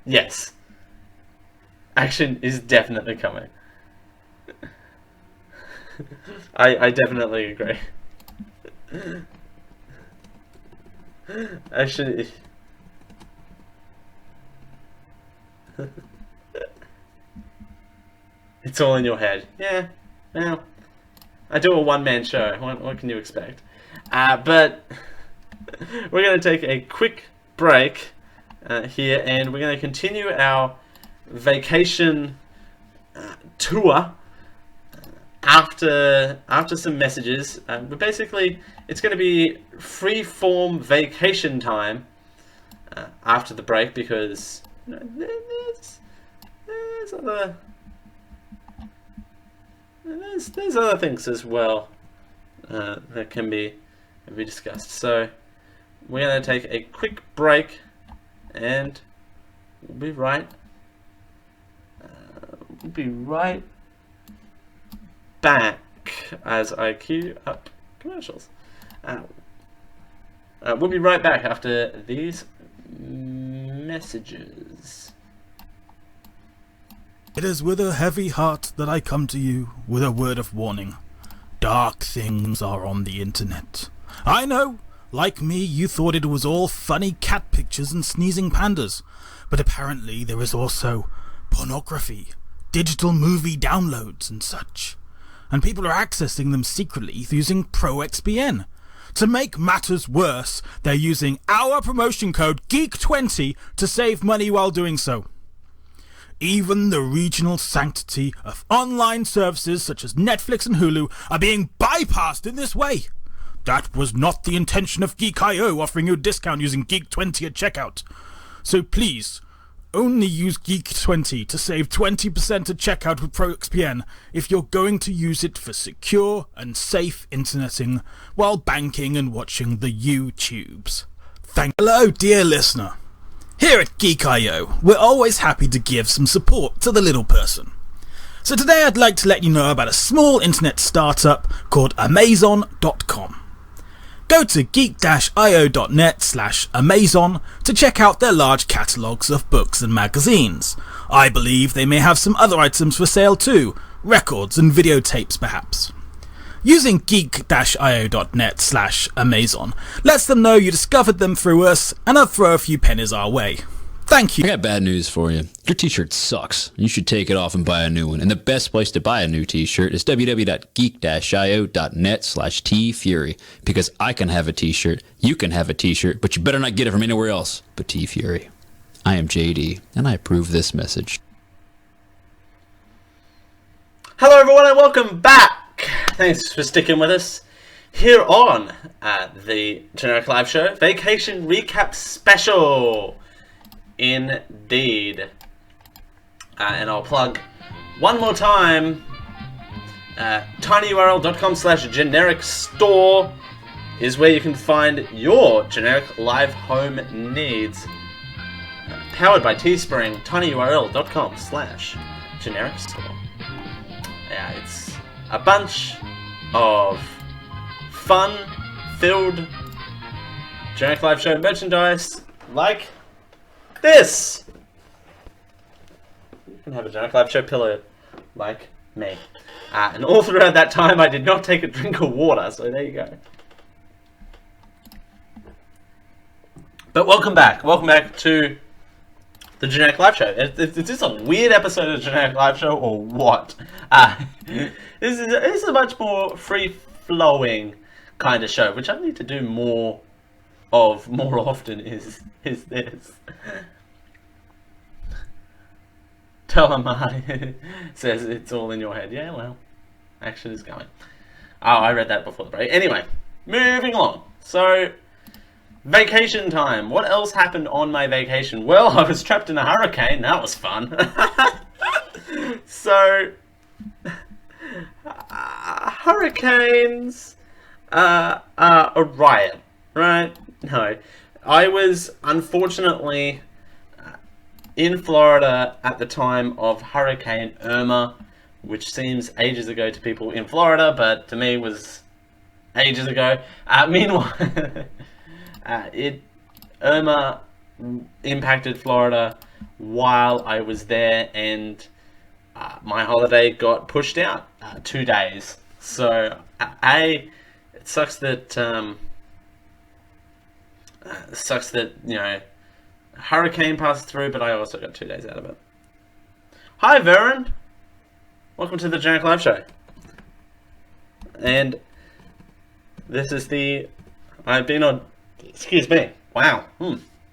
Yes. Action is definitely coming. I definitely agree. Action is... It's all in your head. Yeah. Well, I do a one-man show. What can you expect? But we're going to take a quick break here, and we're going to continue our vacation tour after some messages. But basically, it's going to be free-form vacation time after the break, because there's other things as well that can be discussed. So we're going to take a quick break, and we'll be right back as I queue up commercials. We'll be right back after these messages. It is with a heavy heart that I come to you with a word of warning. Dark things are on the internet. I know, like me, you thought it was all funny cat pictures and sneezing pandas, but apparently there is also pornography, digital movie downloads and such. And people are accessing them secretly using ProXPN. To make matters worse, they're using our promotion code GEEK20 to save money while doing so. Even the regional sanctity of online services such as Netflix and Hulu are being bypassed in this way. That was not the intention of Geek.io offering you a discount using GEEK20 at checkout. So please, only use GEEK20 to save 20% at checkout with ProXPN if you're going to use it for secure and safe interneting while banking and watching the YouTubes. Hello, dear listener. Here at Geek.io, we're always happy to give some support to the little person. So today I'd like to let you know about a small internet startup called Amazon.com. Go to geek-io.net/Amazon to check out their large catalogues of books and magazines. I believe they may have some other items for sale too, records and videotapes perhaps. Using geek-io.net/Amazon lets them know you discovered them through us, and I'll throw a few pennies our way. Thank you. I got bad news for you. Your t-shirt sucks. You should take it off and buy a new one. And the best place to buy a new t-shirt is www.geek-io.net/tfury. Because I can have a t-shirt, you can have a t-shirt, but you better not get it from anywhere else but T-Fury. I am JD, and I approve this message. Hello everyone and welcome back! Thanks for sticking with us here on the Generic Live Show Vacation Recap Special. Indeed. And I'll plug one more time, tinyurl.com/generic store is where you can find your generic live home needs. Powered by Teespring, tinyurl.com/generic store. Yeah, it's a bunch of fun-filled Generic Live Show merchandise like this. You can have a Generic Live Show pillow like me. And all throughout that time I did not take a drink of water, so there you go. But welcome back. Welcome back to the Generic Live Show. Is this a weird episode of the Generic Live Show or what? This is a much more free-flowing kind of show, which I need to do more often is this. Telemati says it's all in your head. Yeah, well, action is going. Oh, I read that before the break. Anyway, moving along. So, Vacation time. What else happened on my vacation? Well, I was trapped in a hurricane. That was fun. So, hurricanes are a riot, right? No. I was unfortunately in Florida at the time of Hurricane Irma, which seems ages ago to people in Florida, but to me was ages ago. Meanwhile, Irma impacted Florida while I was there, and my holiday got pushed out 2 days. So, it sucks that hurricane passed through, but I also got 2 days out of it. Hi, Varen. Welcome to the Jack Live Show. And this is I've been on. Excuse me. Wow.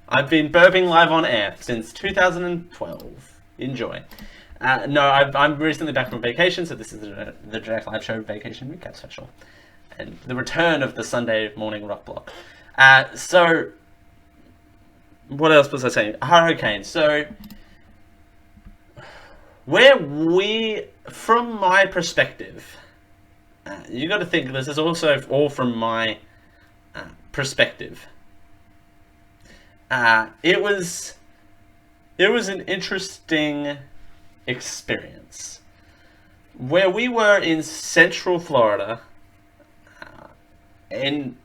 I've been burping live on air since 2012. Enjoy. No, I'm recently back from vacation, so this is the Jack Live Show Vacation Recap Special. And the return of the Sunday morning rock block. So, what else was I saying? Hurricane. So, from my perspective, you got to think this is also all from my perspective. It was an interesting experience. Where we were in Central Florida, in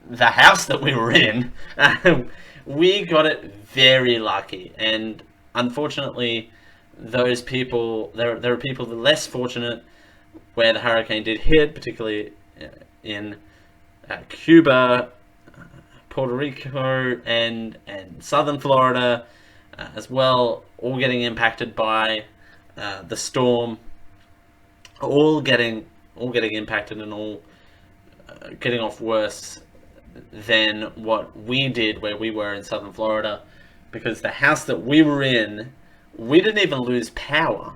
the house that we were in, we got it very lucky, and unfortunately, those people, there are people that are less fortunate where the hurricane did hit, particularly in Cuba, Puerto Rico, and southern Florida as well, all getting impacted by the storm, all getting impacted and all getting off worse than what we did where we were in southern Florida, because the house that we were in, we didn't even lose power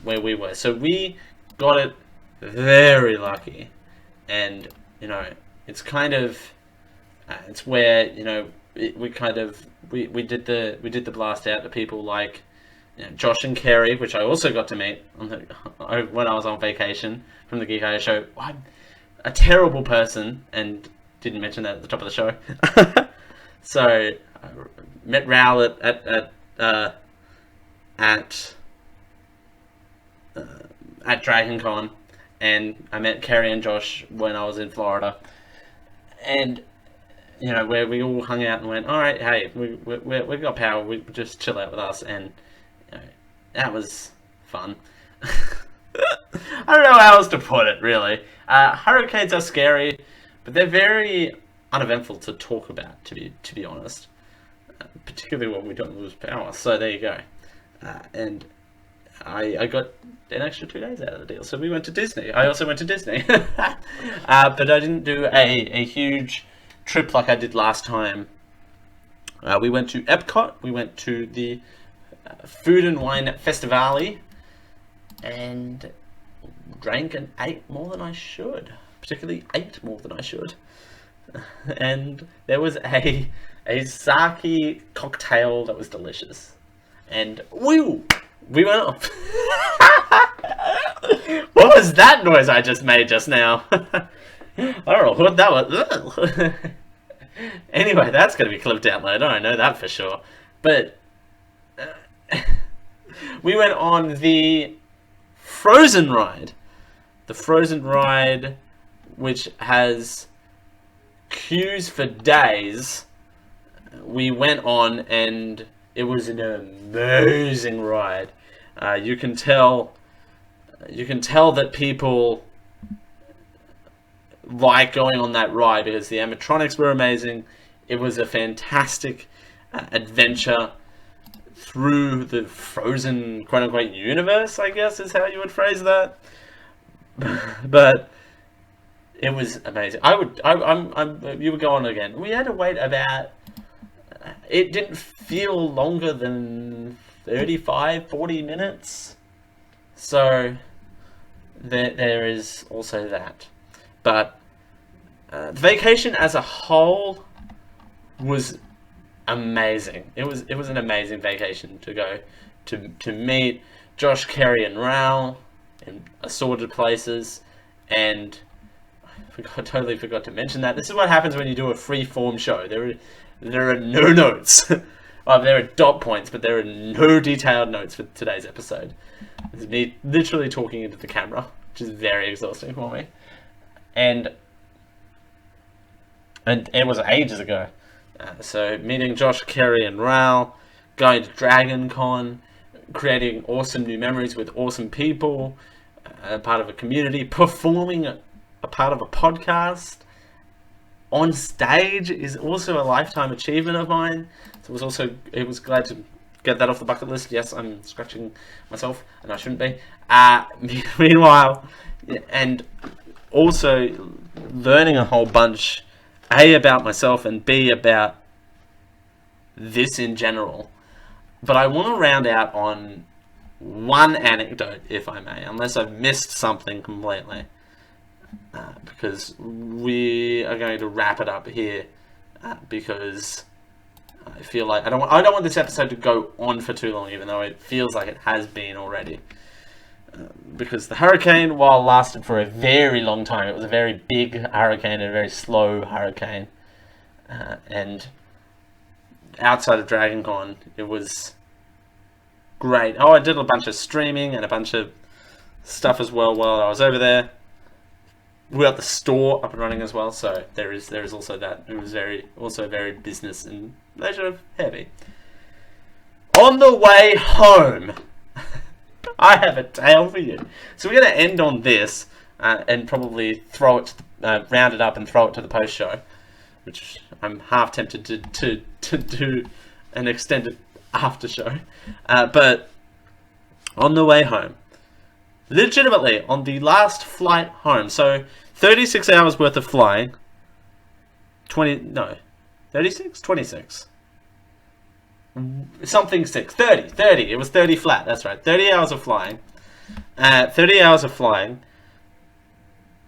where we were, so we got it very lucky. And it's kind of it's where we did the blast out to people like Josh and Kerry, which I also got to meet when I was on vacation from the Geek Eye Show. I'm a terrible person and didn't mention that at the top of the show. So I met Raoul at Dragon Con, and I met Kerry and Josh when I was in Florida, and where we all hung out and went, all right, hey, we got power, we just chill out with us, and that was fun. I don't know how else to put it, really. Hurricanes are scary, but they're very uneventful to talk about, to be honest. Particularly when we don't lose power. So there you go. And I got an extra 2 days out of the deal. So we went to Disney. I also went to Disney. But I didn't do a huge trip like I did last time. We went to Epcot. We went to the Food and Wine Festivale. And drank and ate more than I should. Particularly ate more than I should. And there was a sake cocktail that was delicious. And woo! We went off. What was that noise I just made just now? I don't know what that was. Anyway, that's going to be clipped out later. I know that for sure. But we went on the Frozen ride. The Frozen ride, which has queues for days. We went on, and it was an amazing ride. You can tell that people like going on that ride because the animatronics were amazing. It was a fantastic adventure through the Frozen quote-unquote universe, I guess is how you would phrase that. But it was amazing. You would go on again. We had to wait about. It didn't feel longer than 35, 40 minutes. So there is also that. But the vacation as a whole was amazing. It was an amazing vacation to go to meet Josh, Kerry, and Raoul in assorted places, and totally forgot to mention that. This is what happens when you do a free-form show. There are no notes. Well, there are dot points, but there are no detailed notes for today's episode. It's me literally talking into the camera, which is very exhausting for me. And it was ages ago. So meeting Josh, Kerry, and Raoul, going to Dragon Con, creating awesome new memories with awesome people, part of a community, performing a part of a podcast on stage is also a lifetime achievement of mine. So it was glad to get that off the bucket list. Yes, I'm scratching myself, and I shouldn't be. Meanwhile, and also learning a whole bunch, A, about myself, and B, about this in general. But I want to round out on one anecdote, if I may, unless I've missed something completely. Because we are going to wrap it up here, because I feel like I don't want this episode to go on for too long, even though it feels like it has been already. Because the hurricane, while lasted for a very long time, it was a very big hurricane and a very slow hurricane. And outside of Dragon Con, it was great. Oh, I did a bunch of streaming and a bunch of stuff as well while I was over there. We got the store up and running as well, so there is also that. It was very business and leisure heavy. On the way home, I have a tale for you. So we're going to end on this and probably round it up and throw it to the post show, which I'm half tempted to do an extended after show. But on the way home, legitimately on the last flight home, so 36 hours worth of flying, 26 something 30, it was 30 flat, that's right, 30 hours of flying,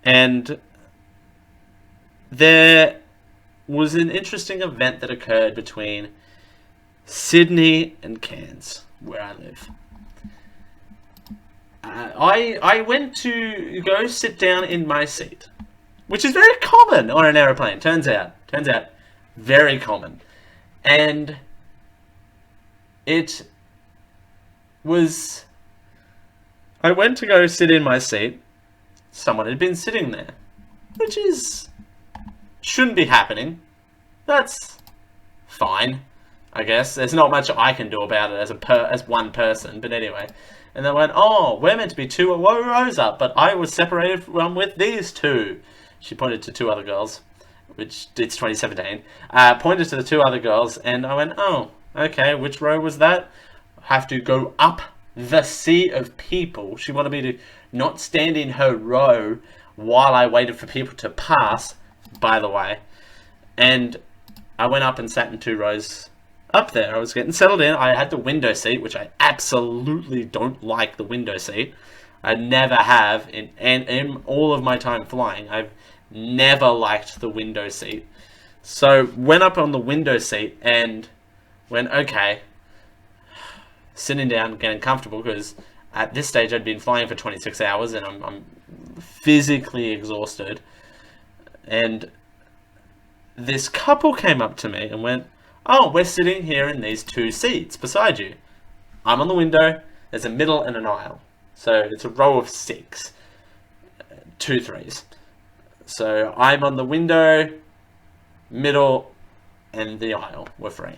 and there was an interesting event that occurred between Sydney and Cairns, where I live. I went to go sit down in my seat, which is very common on an aeroplane. Turns out, very common. And it was, I went to go sit in my seat. Someone had been sitting there, which shouldn't be happening. That's fine, I guess. There's not much I can do about it as one person, but anyway. And they went, oh, we're meant to be 2 rows up, but I was separated from with these 2. She pointed to 2 other girls, which it's 2017. Pointed to the 2 other girls, and I went, oh, okay, which row was that? Have to go up the sea of people. She wanted me to not stand in her row while I waited for people to pass, by the way. And I went up and sat in 2 rows up there. I was getting settled in. I had the window seat, which I absolutely don't like the window seat. I never have in all of my time flying. I've never liked the window seat. So went up on the window seat and went, okay, sitting down, getting comfortable, because at this stage I'd been flying for 26 hours and I'm physically exhausted. And this couple came up to me and went, oh, we're sitting here in these 2 seats beside you. I'm on the window. There's a middle and an aisle. So it's a row of 6. 2 threes. So I'm on the window, middle, and the aisle were free.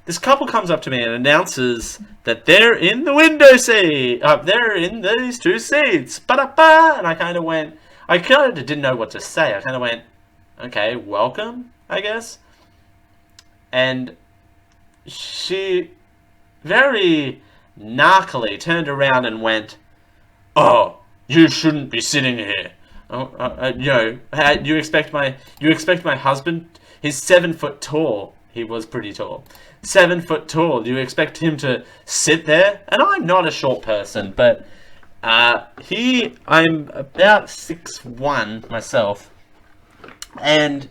This couple comes up to me and announces that they're in the window seat. They're in these 2 seats. Ba-da-ba! And I kind of didn't know what to say. I kind of went, okay, welcome, I guess. And she very narkily turned around and went, oh, you shouldn't be sitting here. You expect my husband? He's 7 foot tall. He was pretty tall. 7 foot tall. Do you expect him to sit there? And I'm not a short person, but I'm about 6'1" myself. And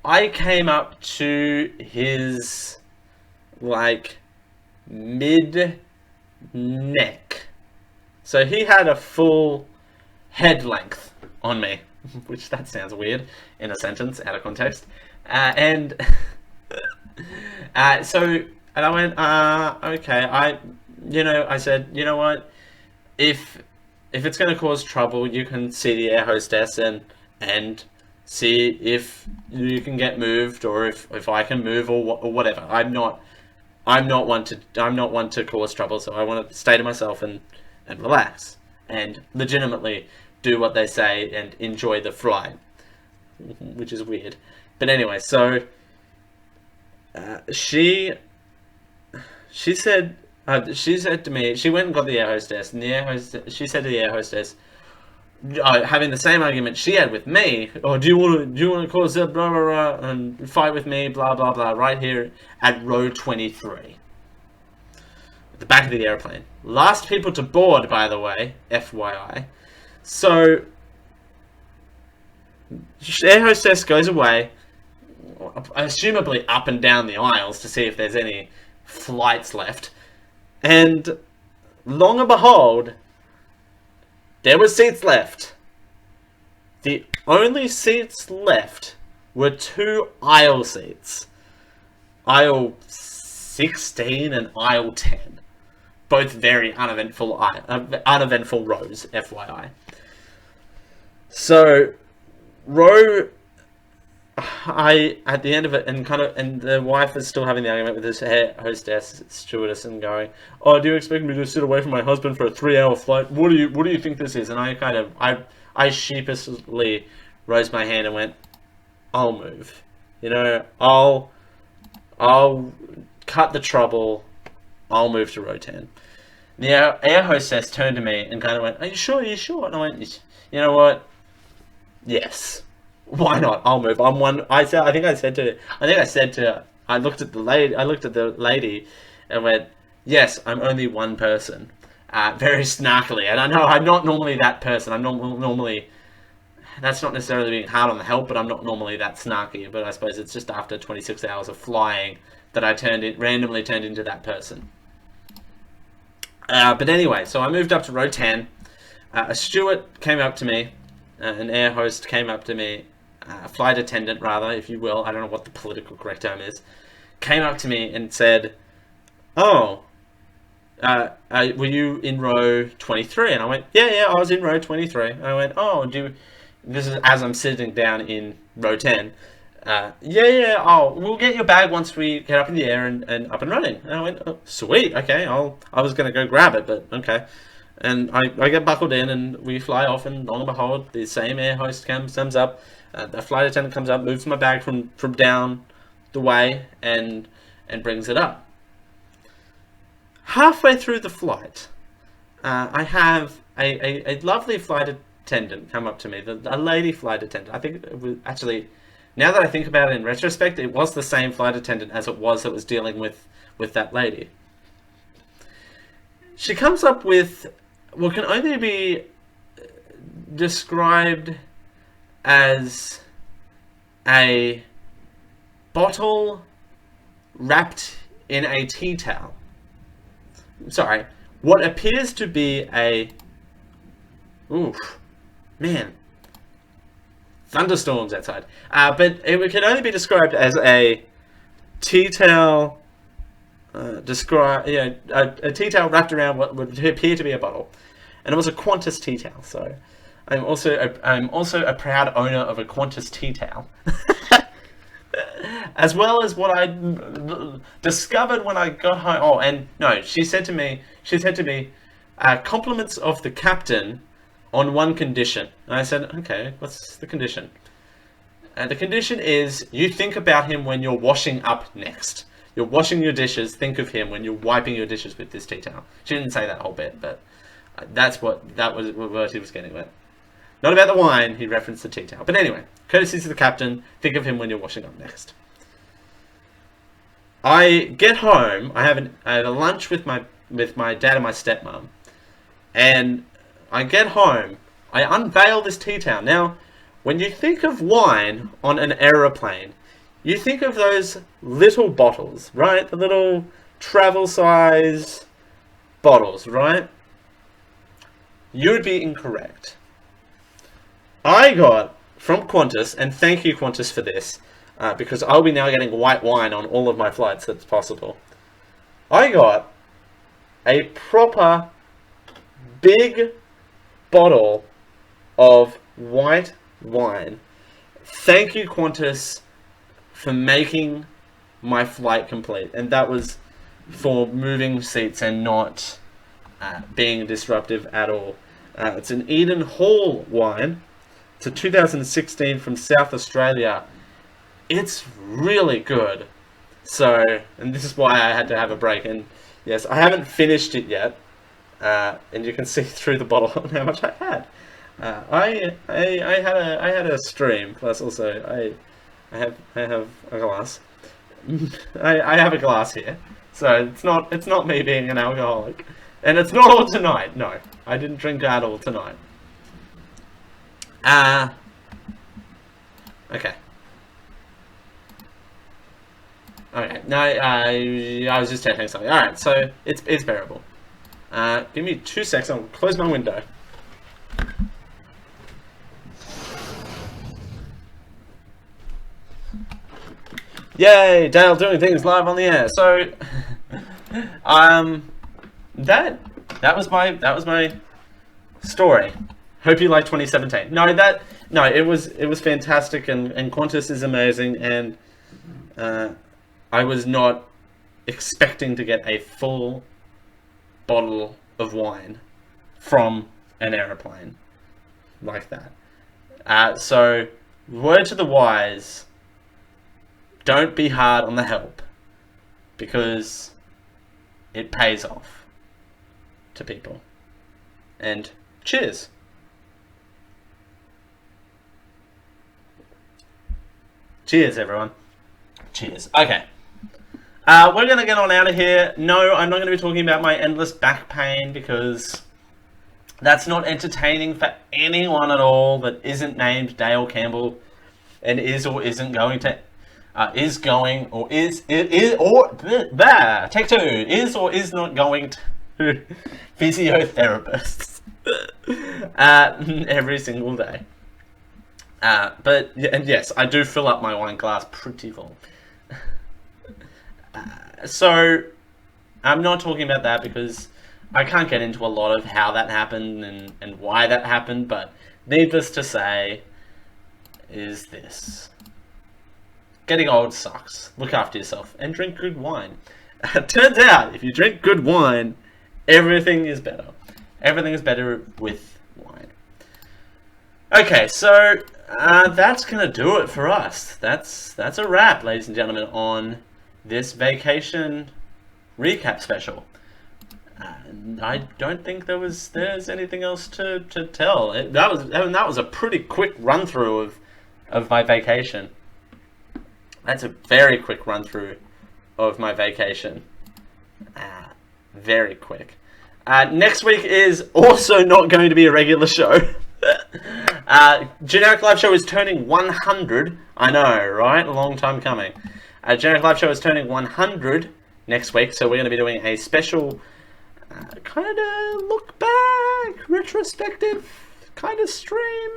I came up to his, like, mid neck. So he had a full head length on me, which that sounds weird in a sentence out of context. And I went, okay. I said, you know what? If it's going to cause trouble, you can see the air hostess and see if you can get moved, or if I can move, or whatever. I'm not one to cause trouble, so I want to stay to myself and relax and legitimately do what they say and enjoy the flight, which is weird. But anyway, so she said to me, she went and got the air hostess, and she said to the air hostess, having the same argument she had with me, do you want to cause a blah blah blah and fight with me, blah blah blah, right here at row 23, at the back of the airplane. Last people to board, by the way, FYI. So, air hostess goes away, assumably up and down the aisles to see if there's any flights left, and long and behold, there were seats left. The only seats left were 2 aisle seats. Aisle 16 and aisle 10. Both very uneventful rows, FYI. So, at the end of it, and the wife is still having the argument with this air hostess stewardess and going, do you expect me to sit away from my husband for a 3-hour flight? What do you think this is? And I sheepishly raised my hand and went, I'll move. I'll cut the trouble. I'll move to row 10. The air hostess turned to me and kind of went, Are you sure? And I went, you know what? Yes. Why not? I'll move. I looked at the lady and went, yes, I'm only one person. Very snarkily. And I know I'm not normally that person. I'm not normally, that's not necessarily being hard on the help, but I'm not normally that snarky. But I suppose it's just after 26 hours of flying that I randomly turned into that person. But anyway, so I moved up to row 10. A steward came up to me. An air host came up to me. A flight attendant, rather, if you will. I don't know what the political correct term is. Came up to me and said, were you in row 23? And I went, yeah, I was in row 23. And I went, this is as I'm sitting down in row 10. We'll get your bag once we get up in the air and up and running. And I went, sweet, okay, I was going to go grab it, but okay. And I get buckled in and we fly off, and long and behold, the same air host comes up, the flight attendant comes up, moves my bag from down the way and brings it up. Halfway through the flight, I have a lovely flight attendant come up to me, a lady flight attendant. I think it was actually, now that I think about it in retrospect, it was the same flight attendant as it was that was dealing with that lady. She comes up with what can only be described as a bottle wrapped in a tea towel. Sorry, what appears to be thunderstorms outside. But it can only be described as a tea towel. A tea towel wrapped around what would appear to be a bottle, and it was a Qantas tea towel. So, I'm also a proud owner of a Qantas tea towel, as well as what I discovered when I got home. She said to me, compliments of the captain on one condition. And I said, okay, what's the condition? And the condition is you think about him when you're washing up next. You're washing your dishes, think of him when you're wiping your dishes with this tea towel. She didn't say that whole bit, but that was what he was getting at. Not about the wine, he referenced the tea towel. But anyway, courtesy to the captain, think of him when you're washing up next. I get home, I have a lunch with my dad and my stepmom, and I get home, I unveil this tea towel. Now, when you think of wine on an aeroplane, you think of those little bottles, right? The little travel size bottles, right? You would be incorrect. I got from Qantas, and thank you Qantas for this, because I'll be now getting white wine on all of my flights that's possible. I got a proper big bottle of white wine. Thank you Qantas for making my flight complete, and that was for moving seats and not being disruptive at all. It's an Eden Hall wine. It's a 2016 from South Australia. It's really good. So, and this is why I had to have a break. And yes, I haven't finished it yet, and you can see through the bottle how much I had. I had a stream. Plus, also I have a glass. I have a glass here, so it's not me being an alcoholic, and it's not all tonight. No, I didn't drink at all tonight. Okay. Okay. No, I was just testing something. All right, so it's bearable. Give me 2 seconds. I'll close my window. Yay, Dale doing things live on the air. So, that was my story. Hope you like 2017. No, it was fantastic, and Qantas is amazing, and I was not expecting to get a full bottle of wine from an aeroplane like that. So, word to the wise. Don't be hard on the help, because it pays off to people. And cheers. Cheers, everyone. Cheers. Okay. We're going to get on out of here. No, I'm not going to be talking about my endless back pain, because that's not entertaining for anyone at all that isn't named Dale Campbell and is or isn't going to... is going or is there. Take 2. Is or is not going to physiotherapists every single day. But and yes, I do fill up my wine glass pretty full. So I'm not talking about that because I can't get into a lot of how that happened and why that happened. But needless to say, is this. Getting old sucks. Look after yourself and drink good wine. Turns out, if you drink good wine, everything is better. Everything is better with wine. Okay, so that's gonna do it for us. That's a wrap, ladies and gentlemen, on this vacation recap special. I don't think there's anything else to tell. That was a pretty quick run through of my vacation. That's a very quick run through of my vacation. Very quick. Next week is also not going to be a regular show. Generic Live Show is turning 100. I know, right? A long time coming. Generic Live Show is turning 100 next week, so we're going to be doing a special kind of look back, retrospective kind of stream.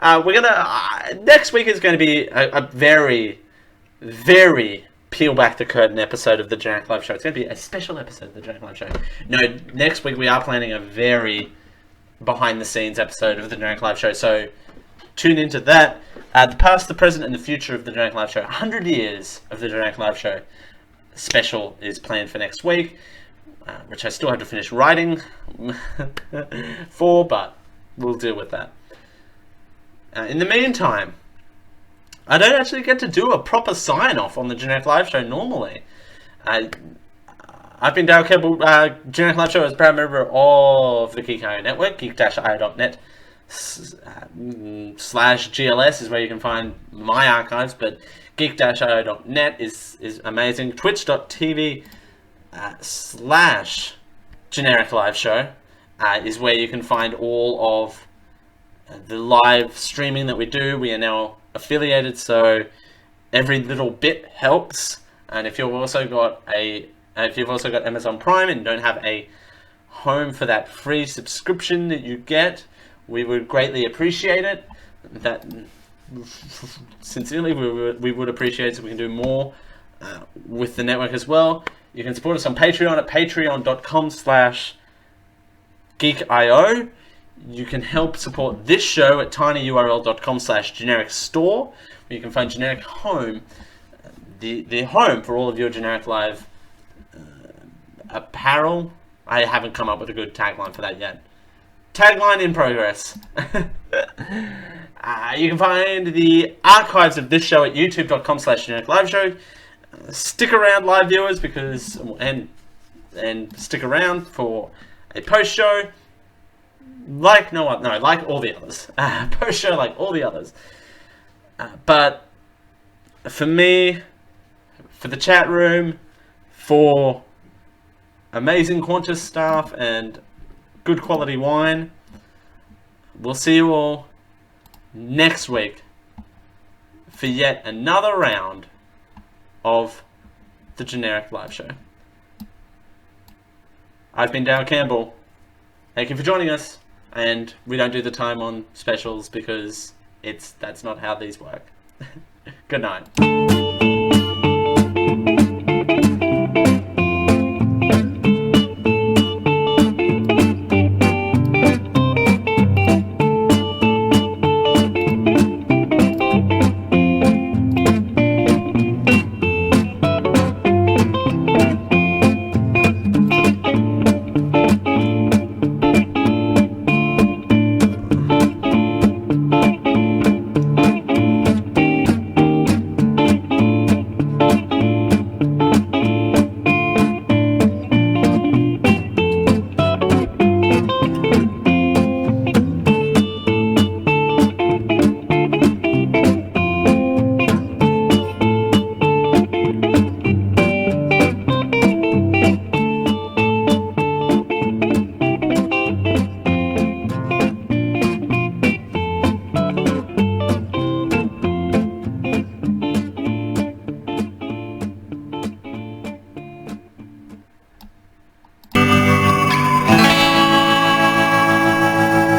Next week is going to be a very, very peel back the curtain episode of the Generic Live Show. It's going to be a special episode of the Generic Live Show. No, next week we are planning a very behind the scenes episode of the Generic Live Show, so tune into that. The past, the present, and the future of the Generic Live Show. 100 years of the Generic Live Show special is planned for next week, which I still have to finish writing for, but we'll deal with that. In the meantime, I don't actually get to do a proper sign-off on the Generic Live Show normally. I've been Dale Campbell. Generic Live Show is a proud member of the Geek.io network. Geek-io.net /GLS is where you can find my archives, but Geek-io.net is amazing. Twitch.tv /Generic Live Show is where you can find all of the live streaming that we do. We are now affiliated, so every little bit helps. And if you've also got Amazon Prime and don't have a home for that free subscription that you get, we would greatly appreciate it. That sincerely we would appreciate, so we can do more with the network as well. You can support us on Patreon at patreon.com/geekio. You can help support this show at tinyurl.com/generic store, where you can find Generic Home, the home for all of your Generic Live apparel. I haven't come up with a good tagline for that yet. Tagline in progress. You can find the archives of this show at youtube.com/generic live show. Stick around, live viewers, and stick around for a post show like all the others. Post show like all the others. But for me, for the chat room, for amazing Qantas staff and good quality wine, we'll see you all next week for yet another round of the Generic Live Show. I've been Dale Campbell. Thank you for joining us, and we don't do the time on specials because that's not how these work. Good night.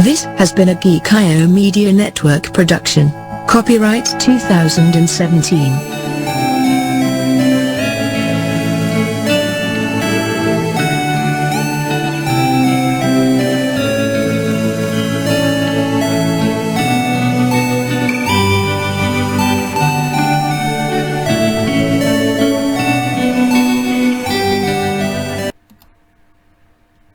This has been a Geek.io Media Network production. Copyright 2017.